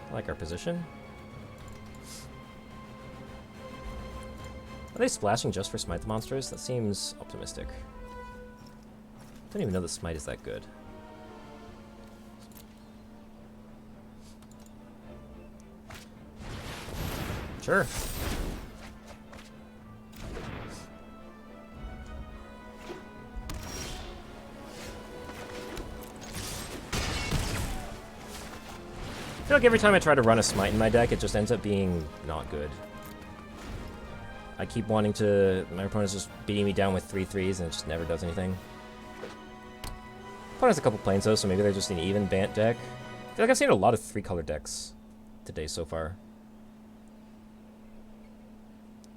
I like our position. Are they splashing just for Smite the Monsters? That seems optimistic. I don't even know that Smite is that good. Sure. I feel like every time I try to run a Smite in my deck, it just ends up being not good. I keep wanting to... My opponent's just beating me down with 3/3s and it just never does anything. Opponent has a couple planes though, so maybe they're just an even Bant deck. I feel like I've seen a lot of 3-color decks today so far.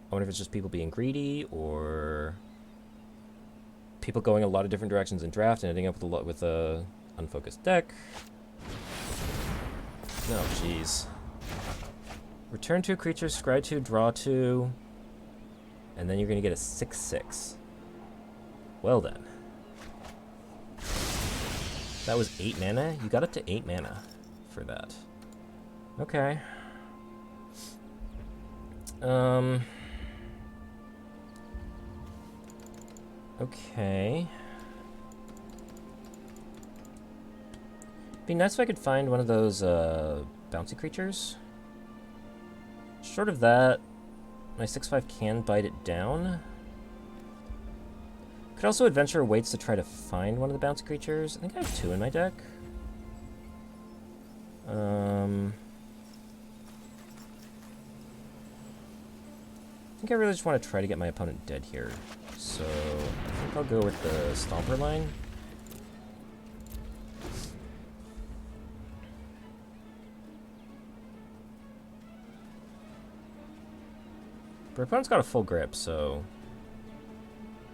I wonder if it's just people being greedy, or people going a lot of different directions in draft and ending up with a unfocused deck. No, jeez. Return 2 creatures, scry 2, draw 2, and then you're going to get a 6/6. Well then. That was 8 mana? You got up to 8 mana for that. Okay. Okay. Be nice if I could find one of those bouncy creatures. Short of that, my 6/5 can bite it down. Could also adventure waits to try to find one of the bouncy creatures. I think I have 2 in my deck. I think I really just want to try to get my opponent dead here. So I think I'll go with the Stomper line. But our opponent's got a full grip, so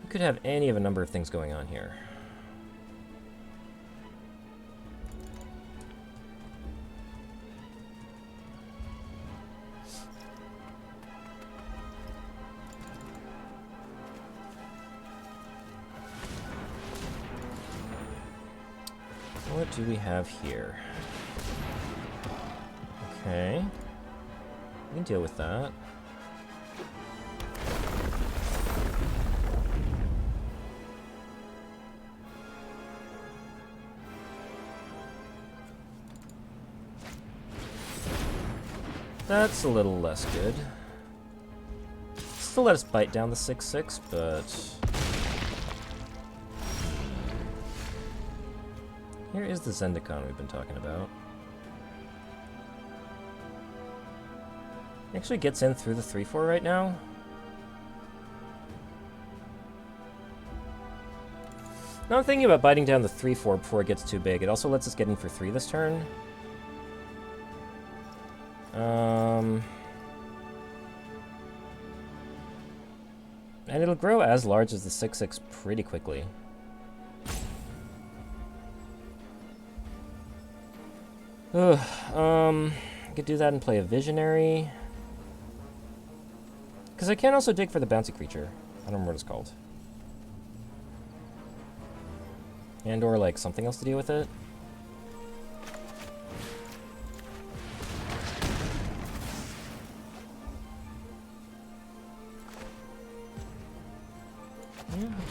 we could have any of a number of things going on here. What do we have here? Okay. We can deal with that. That's a little less good. still let us bite down the 6/6, but... Here is the Zendikar we've been talking about. It actually gets in through the 3/4 right now. Now I'm thinking about biting down the 3/4 before it gets too big. It also lets us get in for 3 this turn. And it'll grow as large as the 6/6 pretty quickly. Ugh, I could do that and play a Visionary. Because I can also dig for the bouncy creature. I don't remember what it's called. And or like something else to deal with it.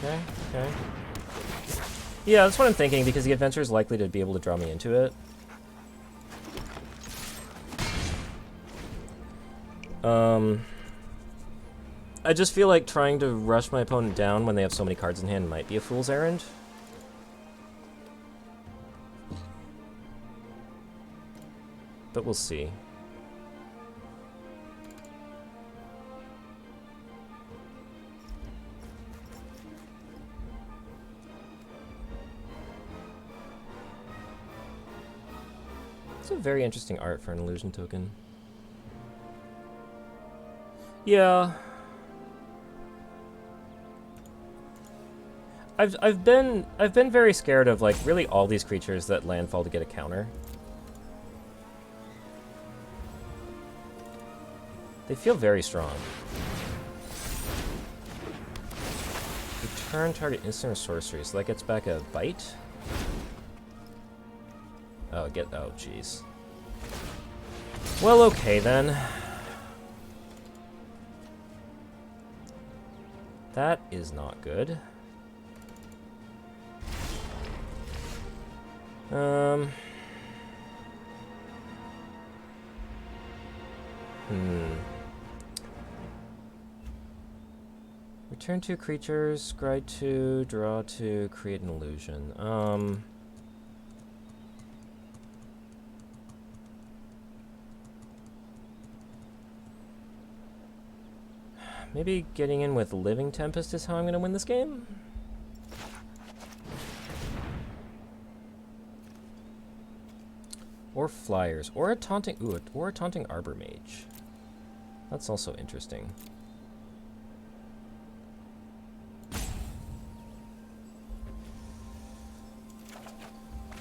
Yeah, okay. Yeah, that's what I'm thinking, because the adventure is likely to be able to draw me into it. I just feel like trying to rush my opponent down when they have so many cards in hand might be a fool's errand. But we'll see. It's a very interesting art for an illusion token. Yeah. I've been very scared of like really all these creatures that landfall to get a counter. They feel very strong. Return target instant or sorcery, so that gets back a bite. Oh, oh, jeez. Well, okay then. That is not good. Return 2 creatures, scry 2, draw 2, create an illusion. Maybe getting in with Living Tempest is how I'm going to win this game? Or Flyers, or a Taunting, or a Taunting Arbor Mage. That's also interesting.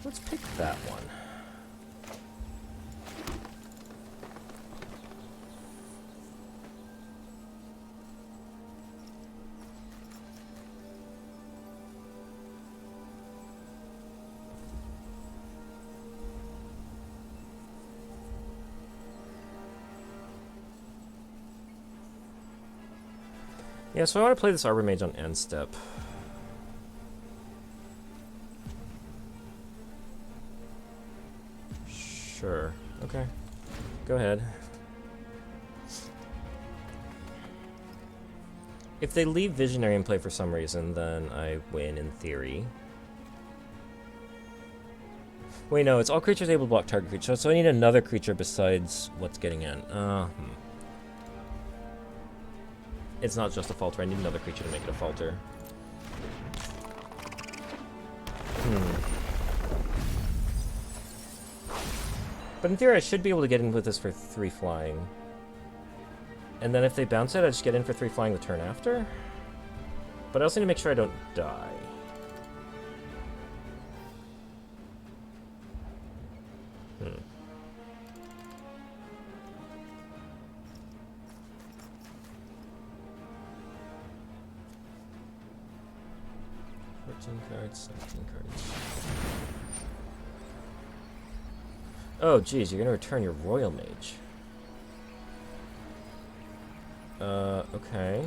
Let's pick that one. Yeah, so I want to play this Arbor Mage on end step. Sure. Okay. Go ahead. If they leave Visionary in play for some reason, then I win in theory. Wait, no, it's all creatures able to block target creature, so I need another creature besides what's getting in. It's not just a falter, I need another creature to make it a falter. But in theory, I should be able to get in with this for 3 flying. And then if they bounce it, I just get in for 3 flying the turn after? But I also need to make sure I don't die. Cards, 17 cards. Oh, geez, you're gonna return your Royal Mage. Okay.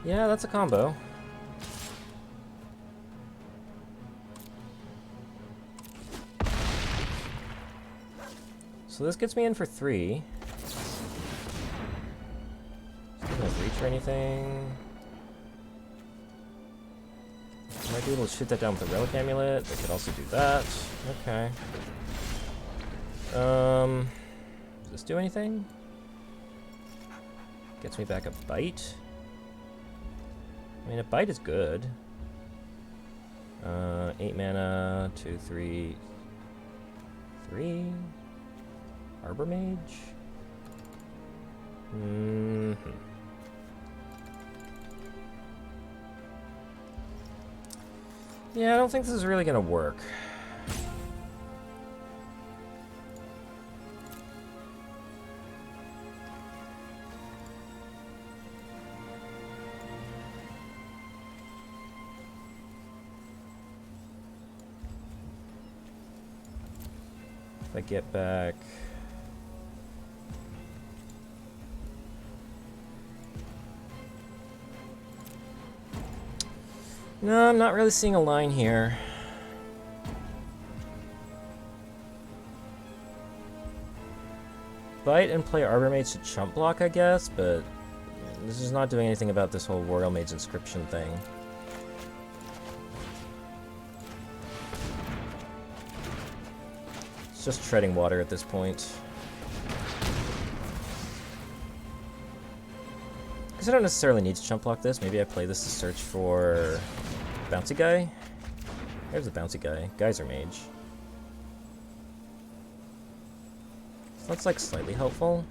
Yeah, that's a combo. So this gets me in for 3. Not gonna reach or anything. Might be able to shoot that down with the relic amulet. They could also do that. Okay. Does this do anything? Gets me back a bite. I mean, a bite is good. 8 mana, 2, 3. 3? Arbor Mage? Yeah, I don't think this is really gonna work. If I get back... No, I'm not really seeing a line here. Bite and play Arbor Mage to chump block, I guess, but this is not doing anything about this whole Royal Mage's Inscription thing. It's just treading water at this point. Because I don't necessarily need to chump block this. Maybe I play this to search for Bouncy Guy. There's the Bouncy Guy. Geyser Mage. So that's like slightly helpful.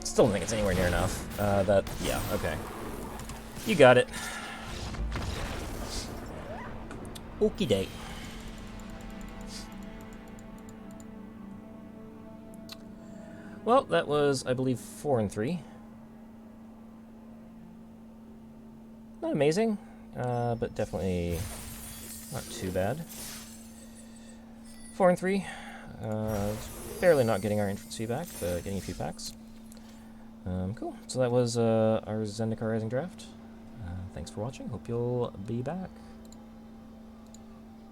Still don't think it's anywhere near enough. Yeah, okay. You got it. Okie doke. Well, that was, I believe, 4 and 3. Not amazing, but definitely not too bad. 4 and 3. Barely not getting our entrance fee back, but getting a few packs. Cool. So that was our Zendikar Rising draft. Thanks for watching. Hope you'll be back.